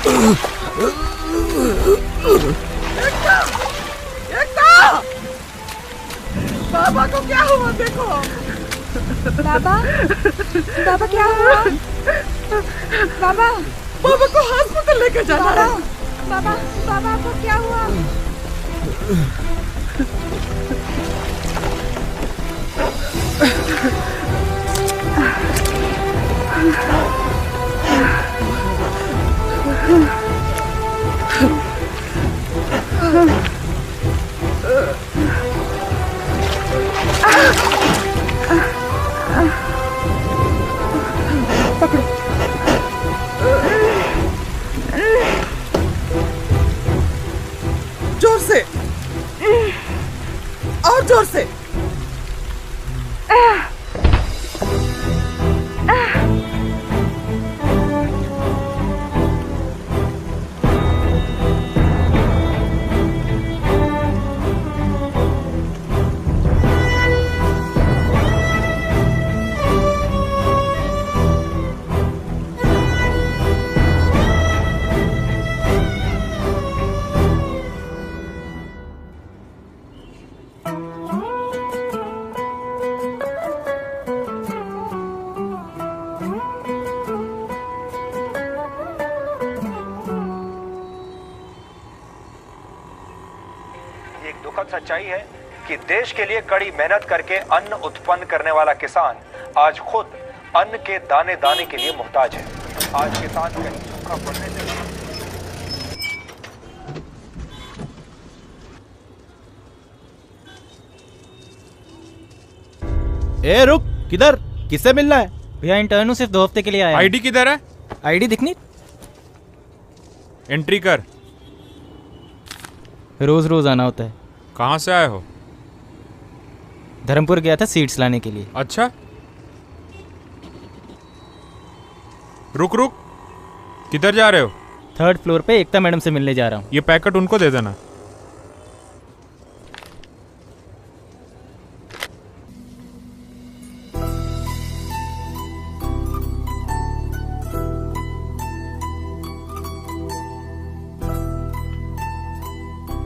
एकता! एकता! बाबा को क्या हुआ देखो। बाबा, बाबा क्या हुआ? बाबा, बाबा को हॉस्पिटल लेके जाना है। बाबा, बाबा को क्या हुआ? पकड़ो। जोर से और जोर से। सच्चाई है कि देश के लिए कड़ी मेहनत करके अन्न उत्पन्न करने वाला किसान आज खुद अन्न के दाने दाने के लिए मुहताज है। आज किसान कहीं सूखा पड़ने से ए रुक, किधर? किससे मिलना है? भैया इंटर्न हूँ, सिर्फ 2 हफ्ते के लिए आया। आईडी किधर है? आईडी दिखनी? एंट्री कर। रोज रोज आना होता है। कहाँ से आए हो? धर्मपुर गया था सीड्स लाने के लिए। अच्छा, रुक रुक, किधर जा रहे हो? 3rd फ्लोर पे एकता मैडम से मिलने जा रहा हूँ। ये पैकेट उनको दे देना।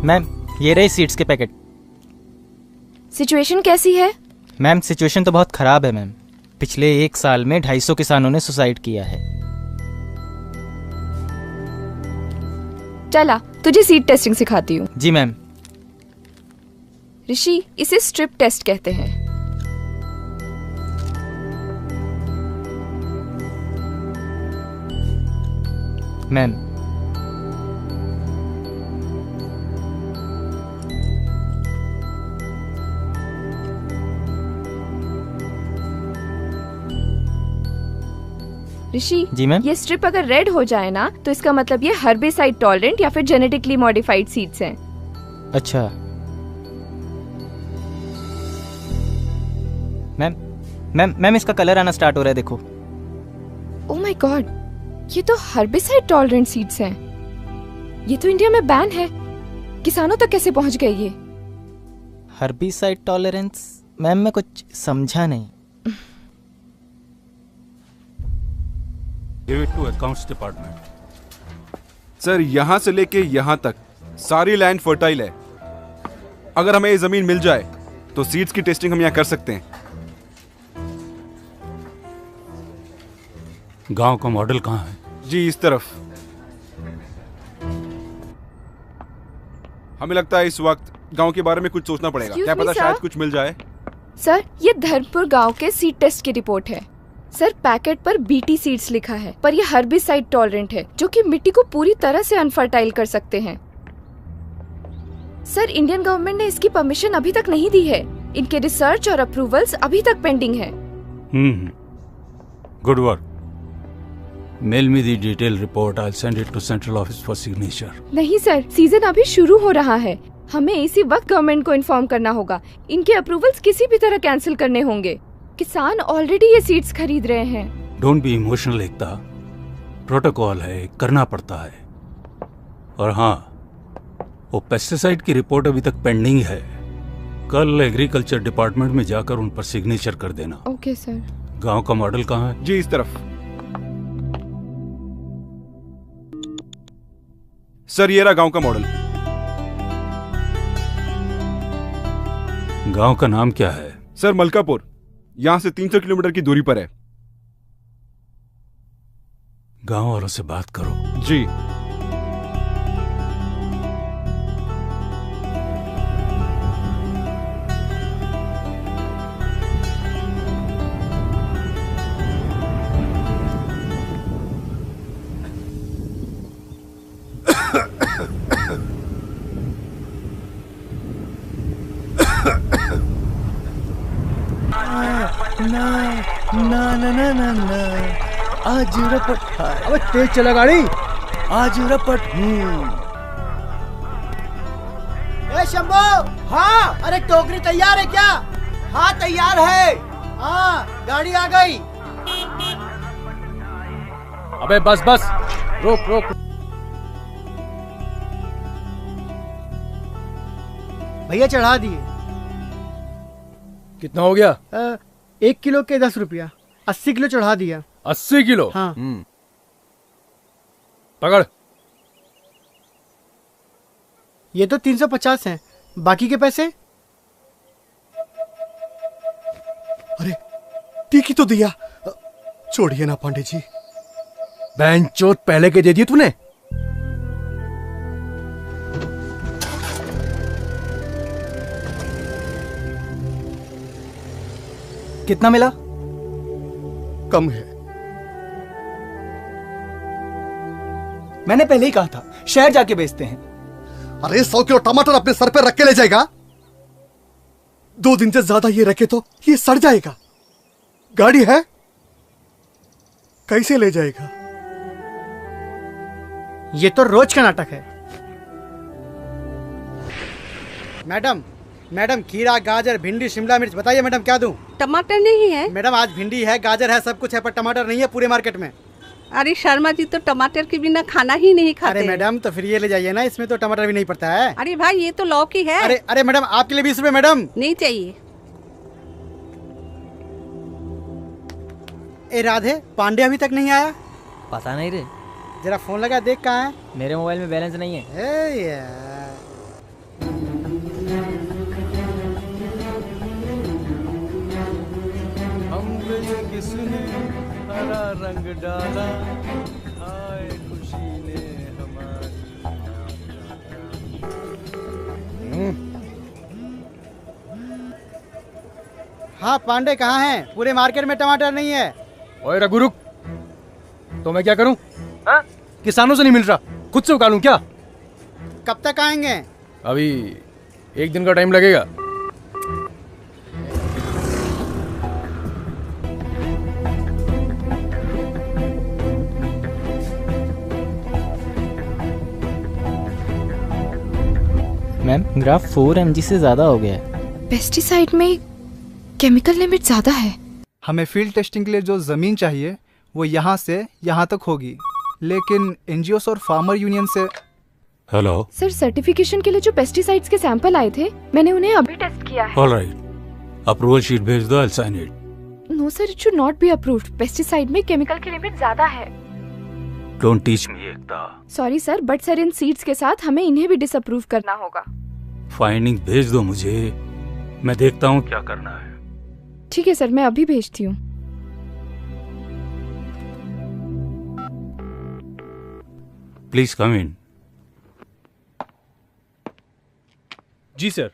मैम, ये रहे सीड्स के पैकेट। सिचुएशन कैसी है? मैम, सिचुएशन तो बहुत खराब है मैम। पिछले 1 साल में 250 किसानों ने सुसाइड किया है। चला, तुझे सीड टेस्टिंग सिखाती हूँ। जी मैम। ऋषि, इसे स्ट्रिप टेस्ट कहते हैं। मैम, ऋषि, जी मैम। ये स्ट्रिप अगर रेड हो जाए ना तो इसका मतलब ये हर्बिसाइड टॉलरेंट या फिर जेनेटिकली मॉडिफाइड सीड्स हैं। अच्छा मैम, मैम इसका कलर आना स्टार्ट हो रहा है, देखो। ओह माय गॉड, ये तो हर्बिसाइड टॉलरेंट सीड्स हैं। ये तो इंडिया में बैन है। किसानों तक कैसे पहुंच गए ये? Herbicide tolerance? मैम मैं कुछ समझा नहीं। Give it to accounts department. Sir, यहाँ से लेके यहाँ तक सारी लैंड फर्टाइल है। अगर हमें ये जमीन मिल जाए तो सीड्स की टेस्टिंग हम यहाँ कर सकते हैं। गांव का मॉडल कहाँ है? जी इस तरफ। हमें लगता है इस वक्त गांव के बारे में कुछ सोचना पड़ेगा। क्या पता शायद कुछ मिल जाए। सर, ये धर्मपुर गांव के सीड टेस्ट की रिपोर्ट है। सर, पैकेट पर बीटी सीड्स लिखा है, पर यह हर्बिसाइड टॉलरेंट है, जो कि मिट्टी को पूरी तरह से अनफर्टाइल कर सकते हैं। सर, इंडियन गवर्नमेंट ने इसकी परमिशन अभी तक नहीं दी है। इनके रिसर्च और अप्रूवल्स अभी तक पेंडिंग है। Good work. Mail me the detail report. I will send it to central office for signature. नहीं सर, सीजन अभी शुरू हो रहा है। हमें इसी वक्त गवर्नमेंट को इन्फॉर्म करना होगा। इनके अप्रूवल्स किसी भी तरह कैंसिल करने होंगे। किसान ऑलरेडी ये सीड्स खरीद रहे हैं। Don't be emotional Ekta, protocol है, करना पड़ता है। और हाँ, वो पेस्टिसाइड की रिपोर्ट अभी तक पेंडिंग है। कल एग्रीकल्चर डिपार्टमेंट में जाकर उन पर सिग्नेचर कर देना। Okay sir. गांव का मॉडल कहाँ है? जी इस तरफ। सर ये रहा गांव का मॉडल। गांव का नाम क्या है? सर मलकापुर, यहां से 300 किलोमीटर की दूरी पर है। गांव वालों से बात करो। जी। आज रपट। अबे तेज चला गाड़ी। आज रपट। ए शंभू। हाँ। अरे टोकरी तैयार है क्या? हाँ तैयार है। हाँ गाड़ी आ गई। अबे बस बस, रोक रोक। भैया चढ़ा दिए। कितना हो गया? 1 किलो के 10 रुपया। 80 किलो चढ़ा दिया। 80 किलो? हाँ। पकड़। ये तो 350 हैं, बाकी के पैसे? अरे टीकी तो दिया। छोड़िए ना पांडे जी। बहन चोट पहले के दे दिए तूने। कितना मिला? कम है। मैंने पहले ही कहा था शहर जाके बेचते हैं। अरे 100 किलो टमाटर अपने सर पे रख के ले जाएगा? 2 दिन से ज्यादा ये रखे तो ये सड़ जाएगा। गाड़ी है, कैसे ले जाएगा? ये तो रोज का नाटक है। मैडम मैडम, खीरा, गाजर, भिंडी, शिमला मिर्च, बताइए मैडम क्या दूं? टमाटर नहीं है? मैडम आज भिंडी है, गाजर है, सब कुछ है, पर टमाटर नहीं है पूरे मार्केट में। अरे शर्मा जी तो टमाटर के बिना खाना ही नहीं खाते। अरे मैडम तो फिर ये ले जाइए ना, इसमें तो टमाटर भी नहीं पड़ता है। अरे भाई ये तो लौकी है। अरे अरे मैडम आपके लिए 20 रुपए मैडम। नहीं चाहिए। ए राधे, पांडे अभी तक नहीं आया? पता नहीं रे। जरा फोन लगा देख कहाँ है। मेरे मोबाइल में बैलेंस नहीं है। ए यार। किसने हरा रंग डाला, आए खुशी ने हमारी। हाँ पांडे कहाँ हैं? पूरे मार्केट में टमाटर नहीं है। ओए रघु रुक, तो मैं क्या करूं? हाँ? किसानों से नहीं मिल रहा, खुद से उगा लूं क्या? कब तक आएंगे? अभी 1 दिन का टाइम लगेगा। मैम ग्राफ 4 mg से ज्यादा हो गया है। पेस्टिसाइड में केमिकल लिमिट ज्यादा है। हमें फील्ड टेस्टिंग के लिए जो जमीन चाहिए वो यहाँ से यहाँ तक होगी, लेकिन एनजीओस और फार्मर यूनियन से। हेलो सर, सर्टिफिकेशन के लिए जो पेस्टिसाइड्स के सैंपल आए थे, मैंने उन्हें अभी टेस्ट किया है। ऑलराइट, अप्रूवल शीट भेज दो, I'll sign it. No sir, it should not be approved. Pesticide में केमिकल की लिमिट ज्यादा है। Don't teach me Ekta. Sorry sir, but sir in seeds के साथ हमें इन्हें भी डिसअप्रूव करना होगा। फाइंडिंग भेज दो मुझे, मैं देखता हूँ क्या करना है। ठीक है सर, मैं अभी भेजती हूँ। Please come in. जी सर।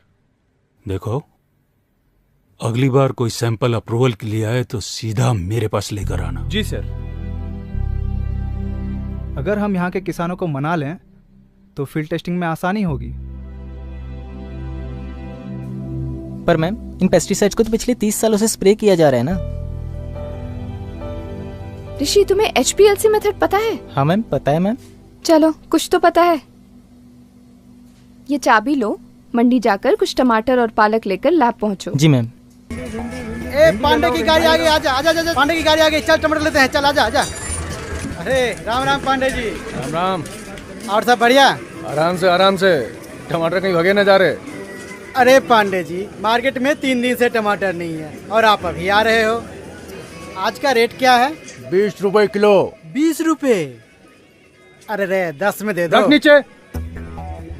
देखो, अगली बार कोई सैंपल अप्रूवल के लिए आए तो सीधा मेरे पास लेकर आना। जी सर। अगर हम यहाँ के किसानों को मना लें तो फील्ड टेस्टिंग में आसानी होगी। पर मैम इन पेस्टिसाइड्स को तो पिछले 30 सालों से स्प्रे किया जा रहा है ना। ऋषि, तुम्हें HPLC मेथड पता है? हाँ मैम पता है मैम। चलो, कुछ तो पता है। ये चाबी लो, मंडी जाकर कुछ टमाटर और पालक लेकर लैब पहुंचो। जी मैम। ए पांडे की गाड़ी आ गई, आजा आजा आजा। पांडे की गाड़ी आ गई, चल टमाटर लेते हैं, चल आजा आजा। अरे राम राम पांडे जी। राम राम। और सब बढ़िया? आराम से, टमाटर कहीं भगे न जा रहे। अरे पांडे जी, मार्केट में 3 दिन से टमाटर नहीं है और आप अभी आ रहे हो। आज का रेट क्या है? 20 रुपए किलो। 20 रुपए? अरे रे 10 में दे दो। रख नीचे,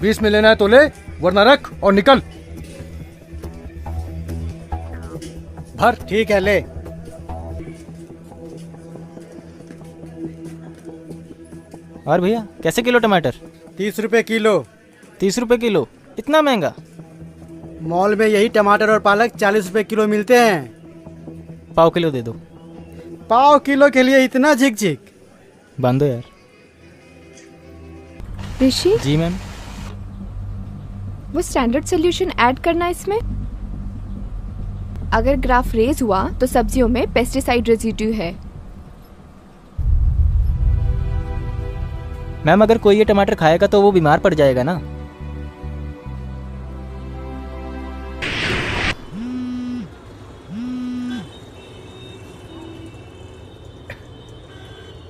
20 में लेना है तो ले, वरना रख और निकल। भर। ठीक है, ले। और भैया कैसे किलो टमाटर? 30 रुपए किलो। 30 रुपए किलो? इतना महंगा? मॉल में यही टमाटर और पालक 40 रुपए किलो मिलते हैं। पाव किलो दे दो। पाव किलो के लिए इतना झिक झिक? बांधो यार। ऋषि जी मैम। वो स्टैंडर्ड सोल्यूशन ऐड करना इसमें। अगर ग्राफ रेज हुआ तो सब्जियों में पेस्टिसाइड रेजिड्यू है। मैम अगर कोई ये टमाटर खाएगा तो वो बीमार पड़ जाएगा ना।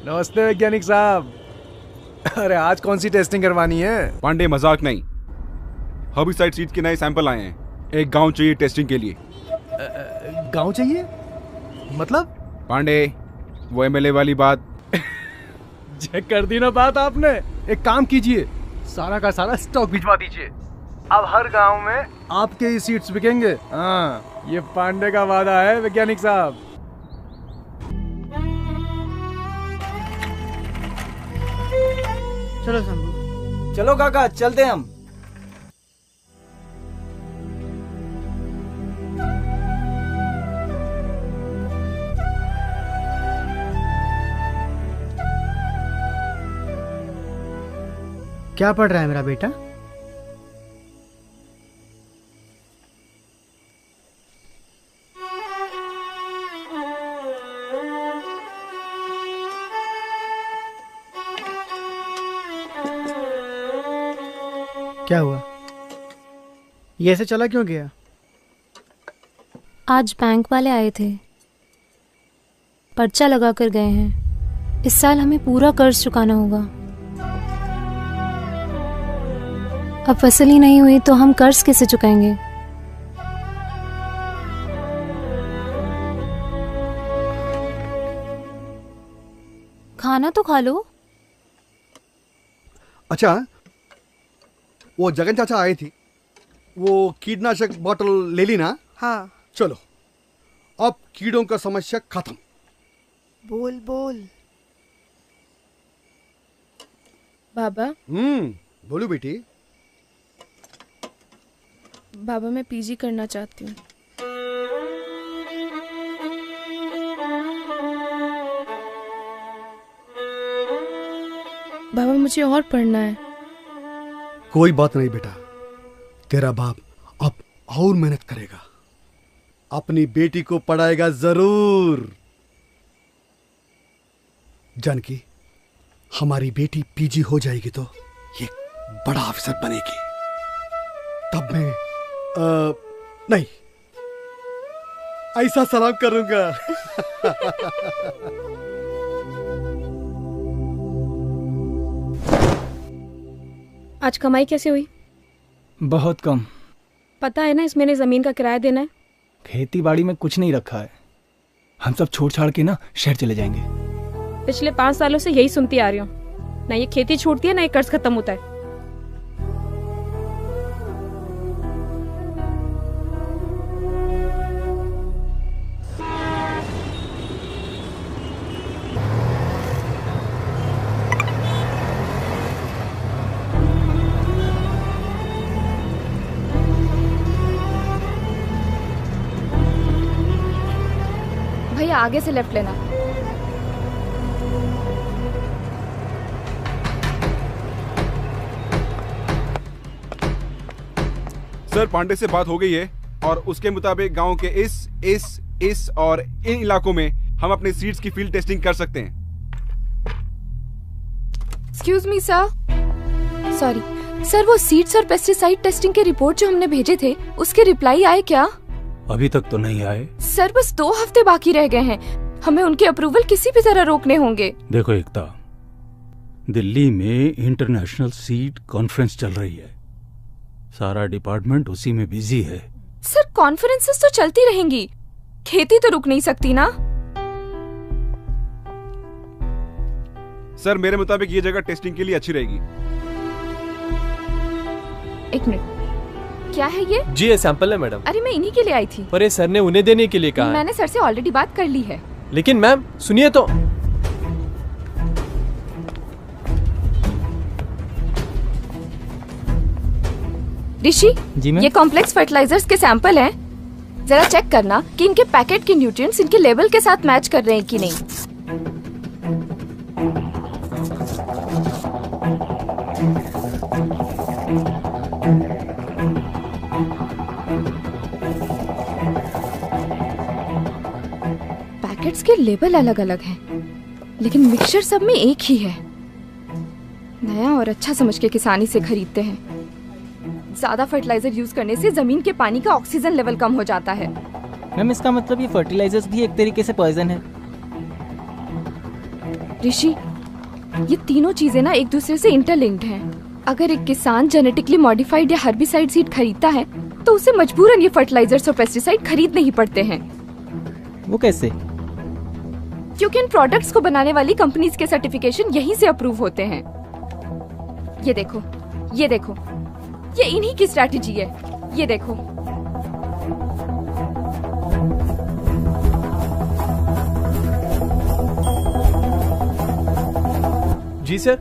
नमस्ते वैज्ञानिक साहब। अरे आज कौन सी टेस्टिंग करवानी है? पांडे मजाक नहीं, हर्बिसाइड सीड्स के नए सैंपल आए हैं। एक गांव चाहिए टेस्टिंग के लिए। गांव चाहिए मतलब? पांडे वो एमएलए वाली बात। चेक कर दी ना बात आपने। एक काम कीजिए, सारा का सारा स्टॉक भिजवा दीजिए। अब हर गांव में आपके ही सीड्स बिकेंगे। हाँ, ये पांडे का वादा है वैज्ञानिक साहब। चलो शंभू। चलो काका, चलते हम। क्या पढ़ रहा है मेरा बेटा? क्या हुआ? ये ऐसे चला क्यों गया? आज बैंक वाले आए थे, पर्चा लगा कर गए हैं। इस साल हमें पूरा कर्ज चुकाना होगा। अब फसल ही नहीं हुई तो हम कर्ज कैसे चुकाएंगे? खाना तो खा लो। अच्छा, वो जगन चाचा आए थी, वो कीटनाशक बोतल ले ली ना? हाँ। चलो, अब कीड़ों का समस्या खत्म। बोल बोल। बाबा। बोलो बेटी। बाबा मैं पीजी करना चाहती हूँ। बाबा मुझे और पढ़ना है। कोई बात नहीं बेटा, तेरा बाप अब और मेहनत करेगा, अपनी बेटी को पढ़ाएगा जरूर। जानकी, हमारी बेटी पीजी हो जाएगी तो ये बड़ा अफसर बनेगी। तब मैं नहीं, ऐसा सलाम करूंगा। आज कमाई कैसे हुई? बहुत कम। पता है ना इस महीने जमीन का किराया देना है। खेती बाड़ी में कुछ नहीं रखा है, हम सब छोड़ छाड़ के ना शहर चले जाएंगे। पिछले 5 सालों से यही सुनती आ रही हूँ, ना ये खेती छूटती है ना ये कर्ज खत्म होता है। भैया आगे से लेफ्ट लेना। सर पांडे से बात हो गई है और उसके मुताबिक गांव के इस और इन इलाकों में हम अपने सीड्स की फील्ड टेस्टिंग कर सकते हैं। Excuse me sir, sorry sir, वो सीड्स और पेस्टिसाइड टेस्टिंग के रिपोर्ट जो हमने भेजे थे उसके रिप्लाई आए क्या? अभी तक तो नहीं आए सर, बस 2 हफ्ते बाकी रह गए हैं, हमें उनके अप्रूवल किसी भी तरह रोकने होंगे। देखो एकता, दिल्ली में इंटरनेशनल सीड कॉन्फ्रेंस चल रही है, सारा डिपार्टमेंट उसी में बिजी है। सर कॉन्फ्रेंसेस तो चलती रहेंगी, खेती तो रुक नहीं सकती ना। सर मेरे मुताबिक ये जगह टेस्टिंग के लिए अच्छी रहेगी। एक मिनट, क्या है ये? जी ये सैंपल है मैडम। अरे मैं इन्हीं के लिए आई थी। पर ये सर ने उन्हें देने के लिए कहा है। मैंने सर से ऑलरेडी बात कर ली है। लेकिन मैम सुनिए तो। ऋषि, जी मैम। ये कॉम्प्लेक्स फर्टिलाइजर्स के सैंपल हैं। जरा चेक करना कि इनके पैकेट के न्यूट्रिएंट्स इनके लेवल के साथ मैच कर रहे हैं कि नहीं। पैकेट्स के लेबल अलग अलग हैं, लेकिन मिक्सचर सब में एक ही है। नया और अच्छा समझ के किसानी से खरीदते हैं। ज्यादा फर्टिलाइजर यूज करने से जमीन के पानी का ऑक्सीजन लेवल कम हो जाता है। मैम इसका मतलब ये फर्टिलाइजर्स भी एक तरीके से पॉइजन है। ऋषि, ये तीनों चीजें ना एक दूसरे से इंटरलिंक्ड हैं। अगर एक किसान जेनेटिकली मॉडिफाइड या हर्बिसाइड सीड खरीदता है तो उसे मजबूरन ये फर्टिलाइजर्स और पेस्टिसाइड खरीदने ही पड़ते हैं। वो कैसे? क्योंकि इन प्रोडक्ट्स को बनाने वाली कंपनीज के सर्टिफिकेशन यहीं से अप्रूव होते हैं। ये देखो, ये देखो, ये इन्हीं की स्ट्रैटेजी है। ये देखो। जी सर।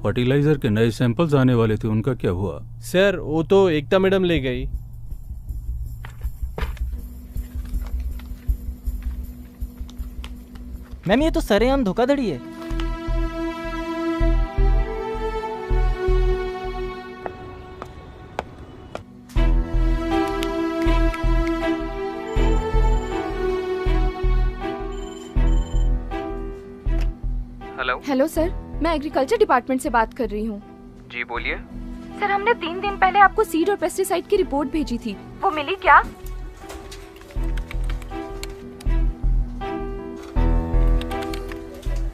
फर्टिलाइजर के नए सैंपल्स आने वाले थे, उनका क्या हुआ? सर वो तो एकता मैडम ले गई। मैम ये तो सरेआम धोखाधड़ी है। हेलो सर, मैं एग्रीकल्चर डिपार्टमेंट से बात कर रही हूँ। जी बोलिए। सर हमने 3 दिन पहले आपको सीड और पेस्टिसाइड की रिपोर्ट भेजी थी, वो मिली क्या?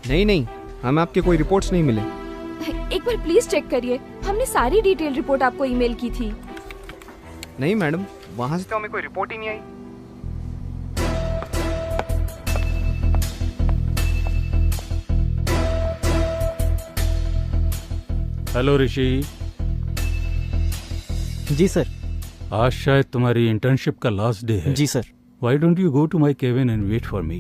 नहीं, हमें आपके कोई रिपोर्ट्स नहीं मिले। एक बार प्लीज चेक करिए, हमने सारी डिटेल रिपोर्ट आपको ईमेल की थी। नहीं मैडम, वहाँ से तो हमें कोई रिपोर्ट ही नहीं आई। हेलो ऋषि। जी सर। आज शायद तुम्हारी इंटर्नशिप का लास्ट डे है। जी sir. Why don't you go to my cabin and wait for me?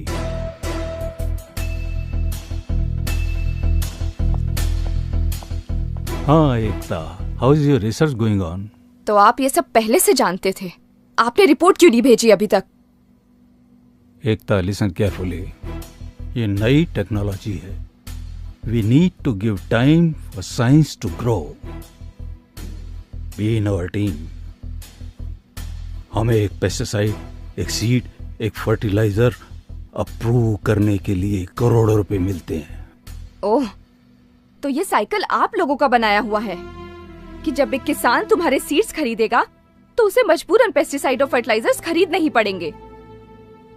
हाँ एकता, how is your research going on? तो आप ये सब पहले से जानते थे, आपने रिपोर्ट क्यों नहीं भेजी अभी तक? एकता listen carefully, ये नई टेक्नोलॉजी है। We need to give time for science to grow. Be in our team. हमें एक पेस्टिसाइड, एक सीड, एक फर्टिलाइजर अप्रूव करने के लिए करोड़ों रुपए मिलते हैं। ओह, तो ये साइकिल आप लोगों का बनाया हुआ है कि जब एक किसान तुम्हारे सीड्स खरीदेगा तो उसे मजबूरन पेस्टिसाइड और फर्टिलाइजर्स खरीदने ही पड़ेंगे।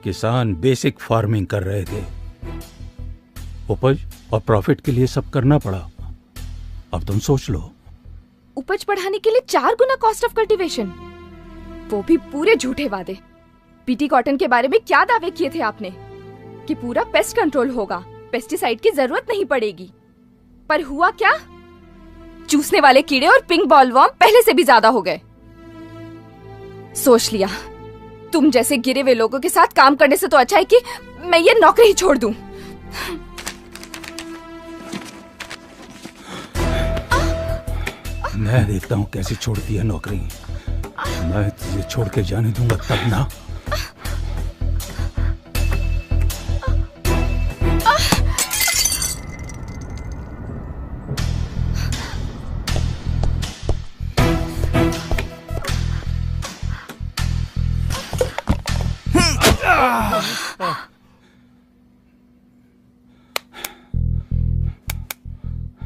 किसान बेसिक फार्मिंग कर रहे थे, उपज और प्रॉफिट के लिए सब करना पड़ा। अब तुम सोच लो। उपज बढ़ाने के लिए 4 गुना कॉस्ट ऑफ कल्टीवेशन, वो भी पूरे झूठे वादे। बीटी कॉटन के बारे में क्या दावे किए थे आपने कि पूरा पेस्ट कंट्रोल होगा, पेस्टिसाइड की जरूरत नहीं पड़ेगी, पर हुआ क्या? चूसने वाले कीड़े और पिंक बॉलवर्म पहले से भी ज्यादा हो गए। सोच लिया, तुम जैसे गिरे हुए लोगों के साथ काम करने से तो अच्छा है कि मैं ये नौकरी ही छोड़ दूं। मैं देखता हूँ कैसे छोड़ती है नौकरी। मैं तुझे छोड़ के जाने दूंगा तब ना।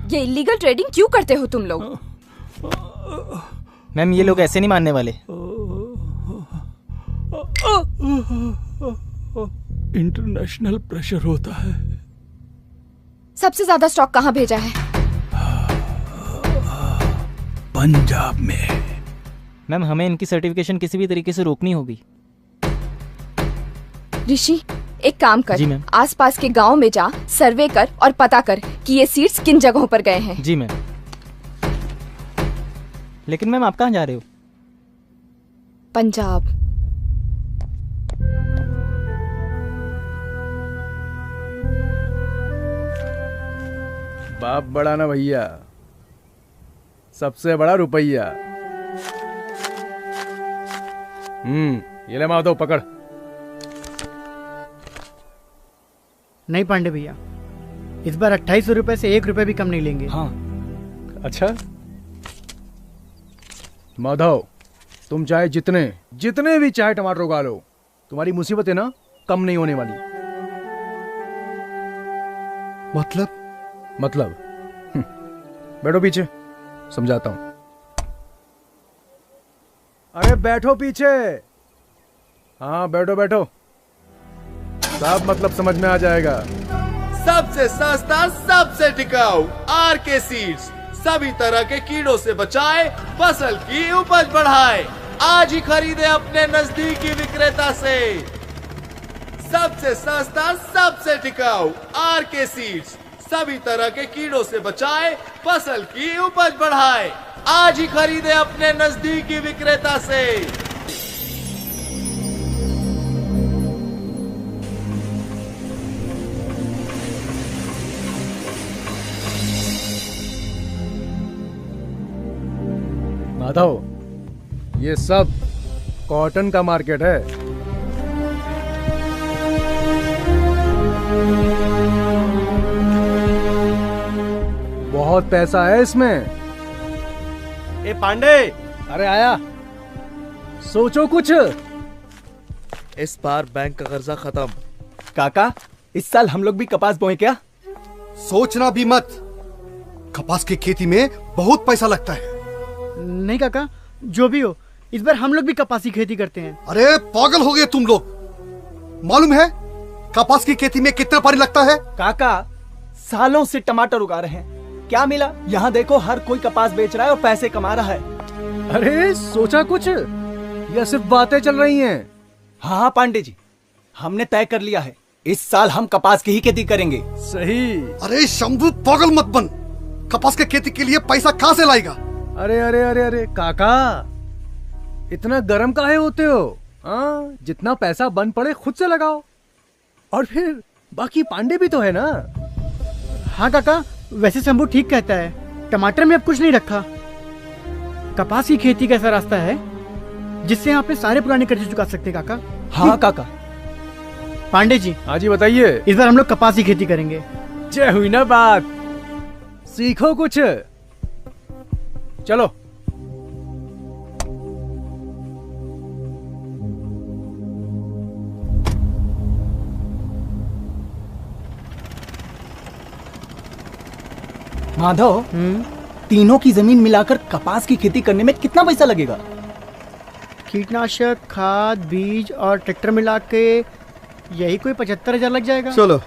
ये इलीगल ट्रेडिंग क्यों करते हो तुम लोग? मैम ये लोग ऐसे नहीं मानने वाले। इंटरनेशनल प्रेशर होता है। सबसे ज्यादा स्टॉक कहाँ भेजा है? पंजाब में। मैम हमें इनकी सर्टिफिकेशन किसी भी तरीके से रोकनी होगी। ऋषि एक काम कर, जी मैम। आसपास के गांव में जा, सर्वे कर और पता कर कि ये सीड्स किन जगहों पर गए हैं। जी मैम। लेकिन मैम आप कहाँ जा रहे हो? पंजाब। बाप बड़ा ना भैया, सबसे बड़ा रुपया। ये ले माधव पकड़। नहीं पांडे भैया, इस बार 2800 रुपए से 1 रुपए भी कम नहीं लेंगे। हाँ। अच्छा माधव, तुम चाहे जितने भी चाहे टमाटर उगा लो, तुम्हारी मुसीबत है ना कम नहीं होने वाली। मतलब बैठो पीछे, समझाता हूं। अरे बैठो पीछे। हाँ बैठो बैठो, सब मतलब समझ में आ जाएगा। सबसे सस्ता, सबसे टिकाऊ आरके सीड्स। सभी तरह के कीड़ों से बचाए, फसल की उपज बढ़ाए। आज ही खरीदे अपने नजदीकी विक्रेता से। सबसे सस्ता, सबसे टिकाऊ आरके सीड्स। सभी तरह के कीड़ों से बचाए, फसल की उपज बढ़ाए। आज ही खरीदे अपने नजदीकी विक्रेता से। माधव, ये सब कॉटन का मार्केट है। बहुत पैसा है इसमें। ए पांडे, अरे आया, सोचो कुछ। इस बार बैंक का कर्जा खत्म। काका, इस साल हम लोग भी कपास बोए क्या? सोचना भी मत, कपास की खेती में बहुत पैसा लगता है। नहीं काका, जो भी हो, इस बार हम लोग भी कपास की खेती करते हैं। अरे पागल हो गए तुम लोग। मालूम है कपास की खेती में कितना पानी लगता है? काका, सालों से टमाटर उगा रहे हैं, क्या मिला? यहाँ देखो, हर कोई कपास बेच रहा है और पैसे कमा रहा है। अरे सोचा कुछ या सिर्फ बातें चल रही हैं? हाँ पांडे जी, हमने तय कर लिया है, इस साल हम कपास की ही खेती करेंगे। सही। अरे शंभू, पागल मत बन। कपास की खेती के लिए पैसा कहाँ से लाएगा? अरे अरे अरे अरे काका, इतना गर्म काहे होते हो? हाँ, जितना पैसा बन पड़े खुद से लगाओ। और फिर बाकी पांडे भी तो है ना। हाँ काका, वैसे शंभू ठीक कहता है, टमाटर में अब कुछ नहीं रखा। कपास की खेती का ऐसा रास्ता है जिससे आप अपने सारे पुराने कर्जे चुका सकते हैं काका। हाँ काका। पांडे जी। हाँ जी बताइए। इस बार हम लोग कपास की खेती करेंगे। जय हुई ना बात, सीखो कुछ। चलो। माधव, तीनों की जमीन मिलाकर कपास की खेती करने में कितना पैसा लगेगा? कीटनाशक, खाद, बीज और ट्रैक्टर मिला के यही कोई 75,000 लग जाएगा। चलो,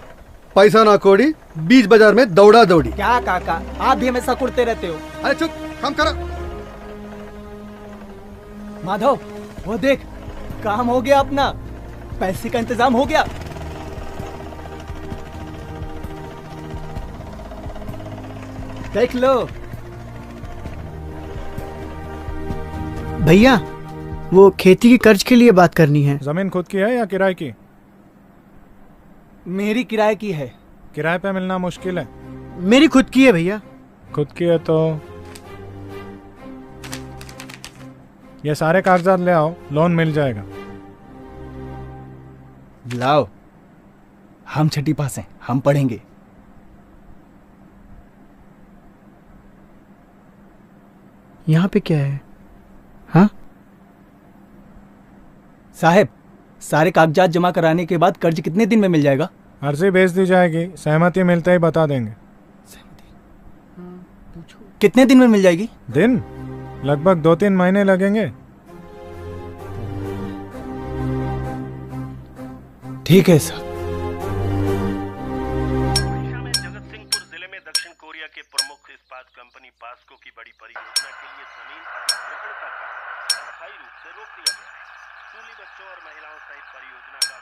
पैसा ना कोड़ी, बीज बाजार में दौड़ा दौड़ी। क्या काका, आप भी हमेशा कुड़ते रहते हो। अरे चुप, काम करो। माधव, वो देख, काम हो गया अपना, पैसे का इंतजाम हो गया। देख लो। भैया, वो खेती की कर्ज के लिए बात करनी है। जमीन खुद की है या किराए की? मेरी किराए की है। किराए पे मिलना मुश्किल है। मेरी खुद की है भैया। खुद की है तो ये सारे कागजात ले आओ, लोन मिल जाएगा। लाओ, हम छठी पास हैं, हम पढ़ेंगे। यहाँ पे क्या है? हाँ साहब, सारे कागजात जमा कराने के बाद कर्ज कितने दिन में मिल जाएगा? अर्जी भेज दी जाएगी, सहमति मिलते ही बता देंगे। कितने दिन में मिल जाएगी? दिन लगभग 2-3 महीने लगेंगे। ठीक है सर। जगतसिंहपुर जिले में दक्षिण कोरिया के प्रमुख इस्पात कंपनी पास्को की बड़ी परियोजना के लिए जमीन अधिग्रहण का काम अस्थायी रूप से रोक दिया गया है। स्कूली बच्चों और महिलाओं सहित परियोजना का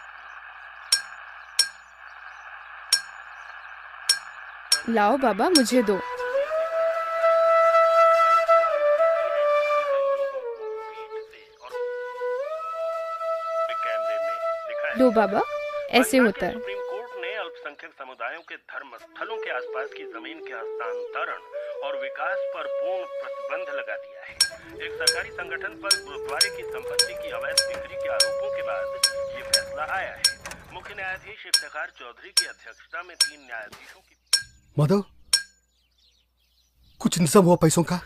लाओ बाबा, मुझे दो। दो बाबा, ऐसे होता है। सुप्रीम कोर्ट ने अल्पसंख्यक समुदायों के धर्म स्थलों के आसपास की जमीन के हस्तांतरण और विकास पर पूर्ण प्रतिबंध लगा दिया है। एक सरकारी संगठन पर गुरुद्वारे की संपत्ति की अवैध बिक्री के आरोपों के बाद ये फैसला आया है। मुख्य न्यायाधीश इफ्तिखार चौधरी की अध्यक्षता में 3 न्यायाधीशों की। माधव, कुछ इंतजाम हुआ पैसों का?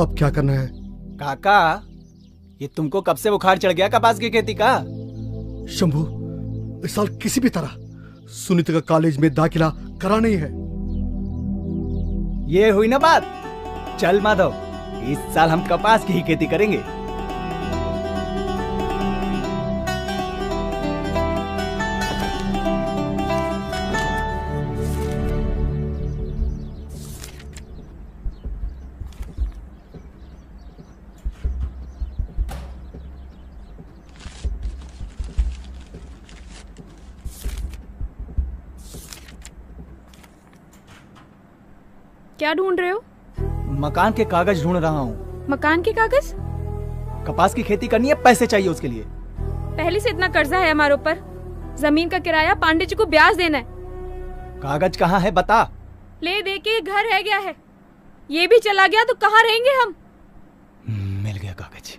अब क्या करना है? काका, ये तुमको कब से बुखार चढ़ गया कपास की खेती का? शंभू, इस साल किसी भी तरह सुनीता का कॉलेज में दाखिला कराना ही है। ये हुई ना बात। चल माधव, इस साल हम कपास की ही खेती करेंगे। क्या ढूंढ रहे हो? मकान के कागज ढूंढ रहा हूँ। मकान के कागज? कपास की खेती करनी है, पैसे चाहिए उसके लिए। पहले से इतना कर्जा है हमारे ऊपर। जमीन का किराया पांडे जी को ब्याज देना है। कागज कहाँ है बता। ले दे के घर रह गया है। ये भी चला गया तो कहाँ रहेंगे हम? मिल गया कागज।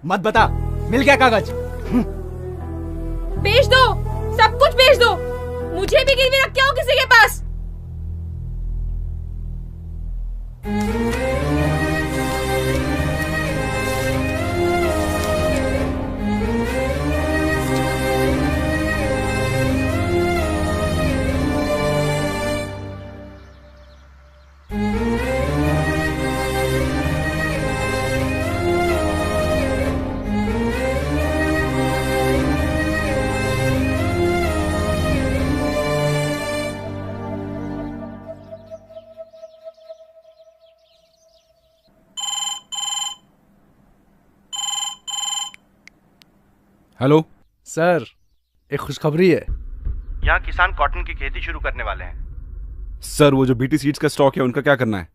मत बता, मिल गया कागज। बेच दो, सब कुछ बेच दो। मुझे भी गिरवी रख के आओ किसी के पास। हेलो सर, एक खुशखबरी है। यहाँ किसान कॉटन की खेती शुरू करने वाले हैं। सर, वो जो बीटी सीड्स का स्टॉक है उनका क्या करना है?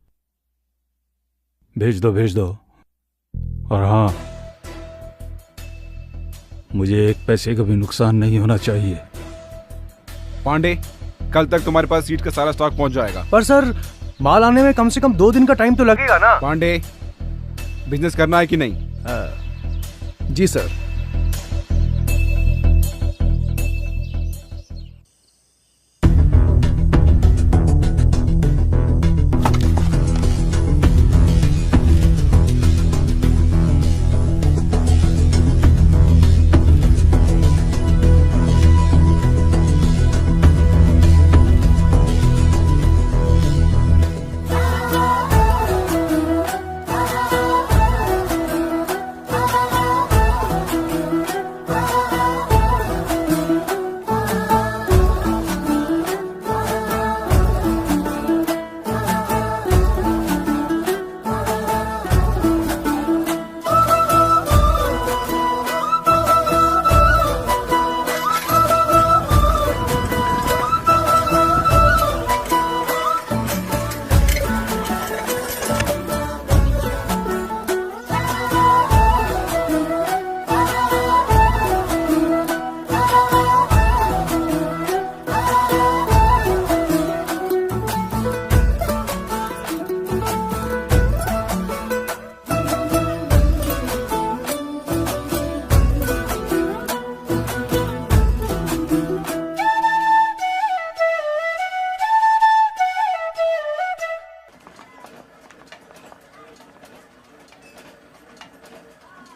भेज दो। और हाँ, मुझे एक पैसे का भी नुकसान नहीं होना चाहिए। पांडे, कल तक तुम्हारे पास सीड का सारा स्टॉक पहुंच जाएगा। पर सर, माल आने में कम से कम 2 दिन का टाइम तो लगेगा ना। पांडे, बिजनेस करना है कि नहीं? जी सर।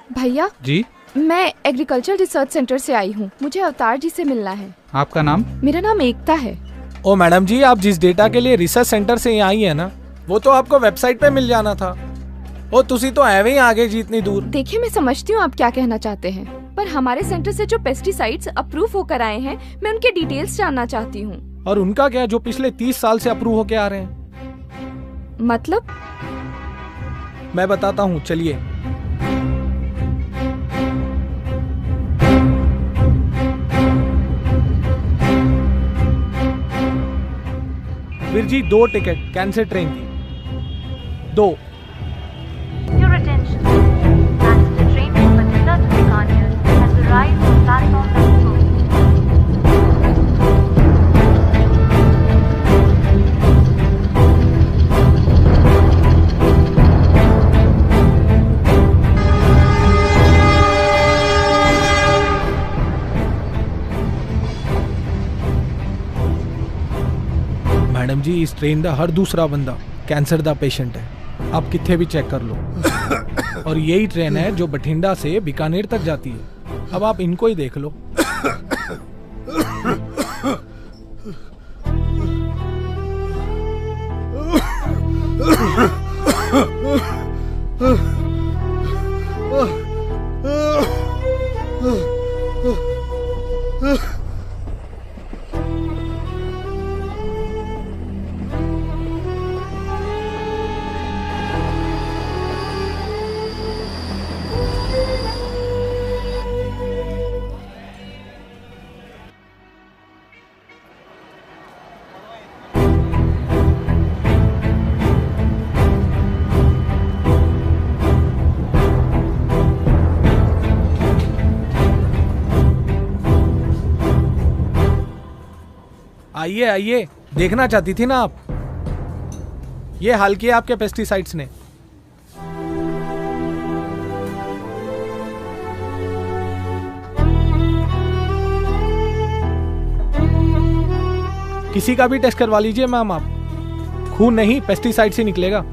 भैया जी, मैं एग्रीकल्चर रिसर्च सेंटर से आई हूँ। मुझे अवतार जी से मिलना है। आपका नाम? मेरा नाम एकता है। ओ मैडम जी, आप जिस डेटा के लिए रिसर्च सेंटर से यहाँ आई है ना, वो तो आपको वेबसाइट पे मिल जाना था। ओ तुसी तो एवे ही आगे जी इतनी दूर। देखिए, मैं समझती हूँ आप क्या कहना चाहते हैं, पर हमारे सेंटर से जो पेस्टिसाइड्स अप्रूव होकर आए हैं, मैं उनके डिटेल्स जानना चाहती हूँ। और उनका क्या, जो पिछले 30 साल से अप्रूव होके आ रहे हैं? मतलब? मैं बताता हूँ, चलिए। Veer ji, 2 ticket cancel train की। 2 मैडम जी इस ट्रेन का हर दूसरा बंदा कैंसर का पेशेंट है, आप कितने भी चेक कर लो। और यही ट्रेन है जो बठिंडा से बीकानेर तक जाती है, अब आप इनको ही देख लो। आइए आइए, देखना चाहती थी ना आप, ये हाल किया आपके पेस्टिसाइड्स ने। किसी का भी टेस्ट करवा लीजिए मैम आप, खून नहीं पेस्टिसाइड से निकलेगा।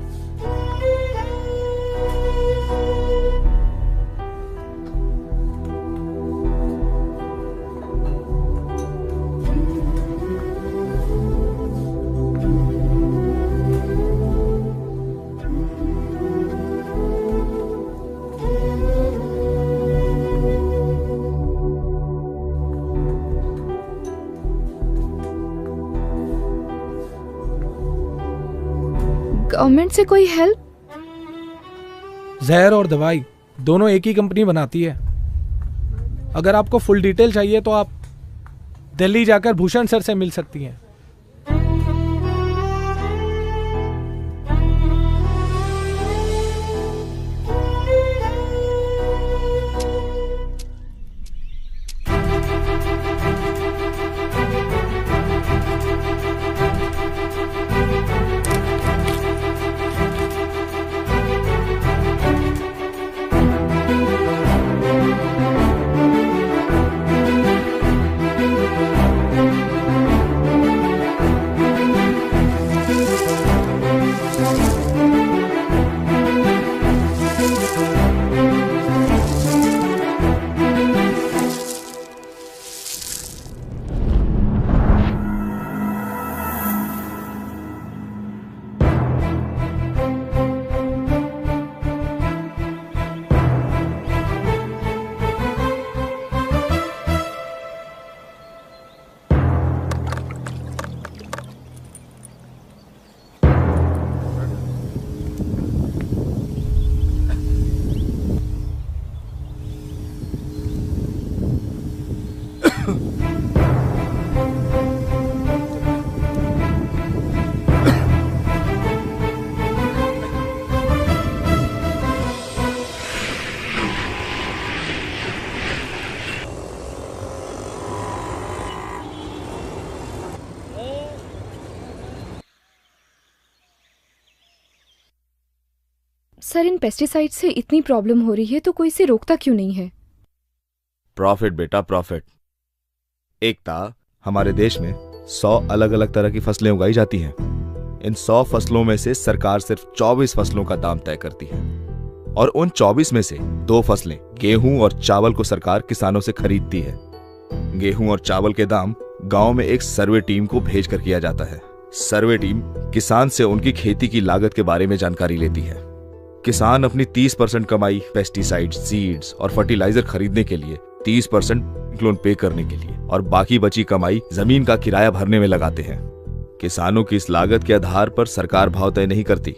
गवर्नमेंट से कोई हेल्प? जहर और दवाई दोनों एक ही कंपनी बनाती है। अगर आपको फुल डिटेल चाहिए तो आप दिल्ली जाकर भूषण सर से मिल सकती हैं। सर, इन पेस्टिसाइड से इतनी प्रॉब्लम हो रही है तो कोई इसे रोकता क्यों नहीं है? प्रॉफिट बेटा प्रॉफिट। एकता, हमारे देश में 100 अलग अलग तरह की फसलें उगाई जाती हैं। इन 100 फसलों में से सरकार सिर्फ 24 फसलों का दाम तय करती है और उन 24 में से 2 फसलें गेहूं और चावल को सरकार किसानों से खरीदती है। गेहूं और चावल के दाम गांव में एक सर्वे टीम को भेजकर किया जाता है। सर्वे टीम किसान से उनकी खेती की लागत के बारे में जानकारी लेती है। किसान अपनी 30% कमाई पेस्टिसाइड, सीड्स और फर्टिलाइजर खरीदने के लिए, 30% लोन पे करने के लिए और बाकी बची कमाई जमीन का किराया भरने में लगाते हैं। किसानों की इस लागत के आधार पर सरकार भाव तय नहीं करती,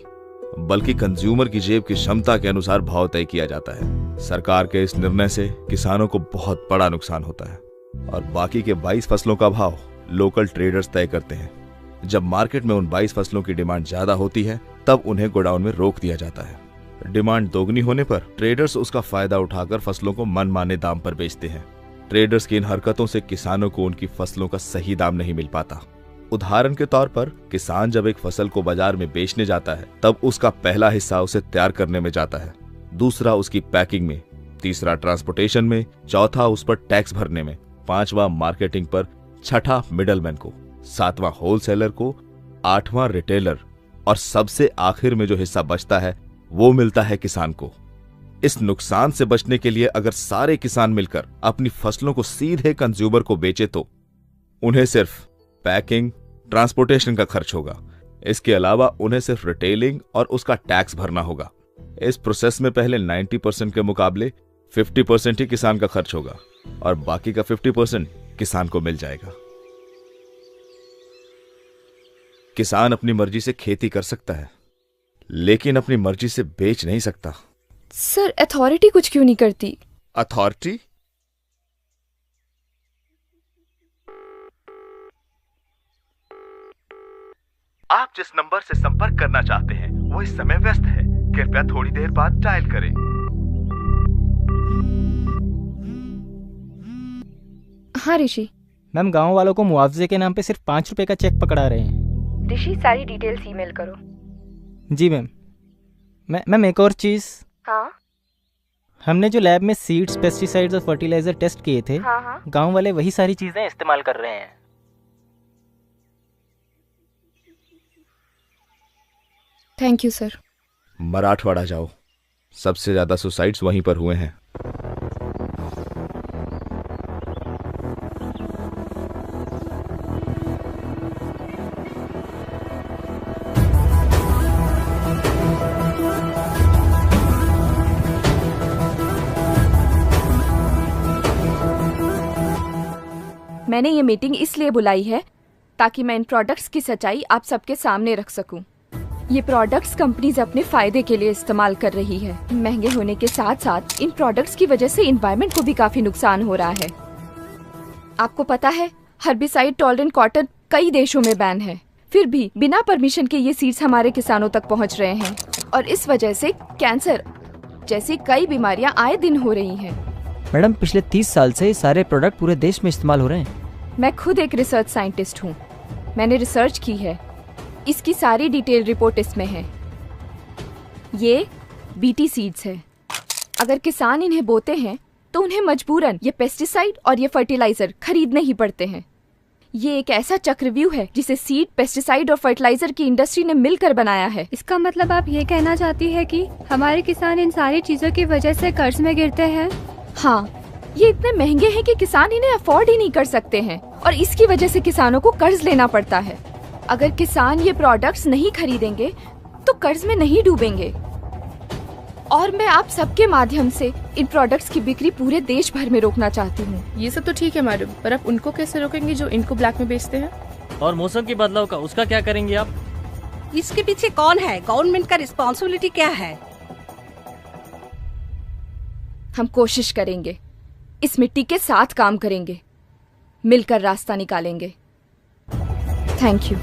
बल्कि कंज्यूमर की जेब की क्षमता के अनुसार भाव तय किया जाता है। सरकार के इस निर्णय से किसानों को बहुत बड़ा नुकसान होता है और बाकी के 22 फसलों का भाव लोकल ट्रेडर्स तय करते हैं। जब मार्केट में उन 22 फसलों की डिमांड ज्यादा होती है तब उन्हें गोडाउन में रोक दिया जाता है। डिमांड दोगुनी होने पर ट्रेडर्स उसका फायदा उठाकर फसलों को मनमाने दाम पर बेचते हैं। ट्रेडर्स की इन हरकतों से किसानों को उनकी फसलों का सही दाम नहीं मिल पाता। उदाहरण के तौर पर किसान जब एक फसल को बाजार में बेचने जाता है तब उसका पहला हिस्सा उसे तैयार करने में जाता है, दूसरा उसकी पैकिंग में, तीसरा ट्रांसपोर्टेशन में, चौथा उस पर टैक्स भरने में, पांचवा मार्केटिंग पर, छठा मिडलमैन को, सातवां होलसेलर को, 8वां रिटेलर और सबसे आखिर में जो हिस्सा बचता है वो मिलता है किसान को। इस नुकसान से बचने के लिए अगर सारे किसान मिलकर अपनी फसलों को सीधे कंज्यूमर को बेचे तो उन्हें सिर्फ पैकिंग, ट्रांसपोर्टेशन का खर्च होगा। इसके अलावा उन्हें सिर्फ रिटेलिंग और उसका टैक्स भरना होगा। इस प्रोसेस में पहले 90% के मुकाबले 50% ही किसान का खर्च होगा और बाकी का 50% किसान को मिल जाएगा। किसान अपनी मर्जी से खेती कर सकता है लेकिन अपनी मर्जी से बेच नहीं सकता। सर, अथॉरिटी कुछ क्यों नहीं करती? अथॉरिटी? आप जिस नंबर से संपर्क करना चाहते हैं वो इस समय व्यस्त है। कृपया थोड़ी देर बाद डायल करें। हाँ ऋषि। मैम, गांव वालों को मुआवजे के नाम पे सिर्फ 5 रुपए का चेक पकड़ा रहे हैं। ऋषि, सारी डिटेल्स ईमेल करो। जी मैम। मैम एक और चीज। हाँ? हमने जो लैब में सीड्स, पेस्टिसाइड्स और फर्टिलाइजर टेस्ट किए थे, हाँ। गांव वाले वही सारी चीजें इस्तेमाल कर रहे हैं। Thank you sir. मराठवाड़ा जाओ, सबसे ज्यादा सुसाइड्स वहीं पर हुए हैं। मैंने ये मीटिंग इसलिए बुलाई है ताकि मैं इन प्रोडक्ट्स की सच्चाई आप सबके सामने रख सकूं। ये प्रोडक्ट्स कंपनीज अपने फायदे के लिए इस्तेमाल कर रही है। महंगे होने के साथ साथ इन प्रोडक्ट्स की वजह से एनवायरनमेंट को भी काफी नुकसान हो रहा है। आपको पता है, हर्बिसाइड टॉलरेंट कॉटन कई देशों में बैन है, फिर भी बिना परमिशन के ये सीड्स हमारे किसानों तक पहुंच रहे हैं और इस वजह से कैंसर जैसी कई बीमारियां आए दिन हो रही हैं। मैडम, पिछले 30 साल से ये सारे प्रोडक्ट पूरे देश में इस्तेमाल हो रहे हैं। मैं खुद एक रिसर्च साइंटिस्ट हूँ। मैंने रिसर्च की है। इसकी सारी डिटेल रिपोर्ट इसमें है। ये बीटी सीड्स है। अगर किसान इन्हें बोते हैं तो उन्हें मजबूरन ये पेस्टिसाइड और ये फर्टिलाइजर खरीदने ही पड़ते हैं। ये एक ऐसा चक्रव्यूह है जिसे सीड, पेस्टिसाइड और फर्टिलाइजर की इंडस्ट्री ने मिलकर बनाया है। इसका मतलब आप ये कहना चाहती है कि हमारे किसान इन सारी चीजों की वजह से कर्ज में गिरते हैं? हाँ, ये इतने महंगे हैं कि किसान इन्हें अफोर्ड ही नहीं कर सकते हैं और इसकी वजह से किसानों को कर्ज लेना पड़ता है। अगर किसान ये प्रोडक्ट्स नहीं खरीदेंगे तो कर्ज में नहीं डूबेंगे। और मैं आप सबके माध्यम से इन प्रोडक्ट्स की बिक्री पूरे देश भर में रोकना चाहती हूँ। ये सब तो ठीक है मैडम, पर आप उनको कैसे रोकेंगे जो इनको ब्लैक में बेचते हैं? और मौसम के बदलाव का, उसका क्या करेंगे आप? इसके पीछे कौन है? गवर्नमेंट का रिस्पॉन्सिबिलिटी क्या है? हम कोशिश करेंगे, इस मिट्टी के साथ काम करेंगे, मिलकर रास्ता निकालेंगे। Thank you.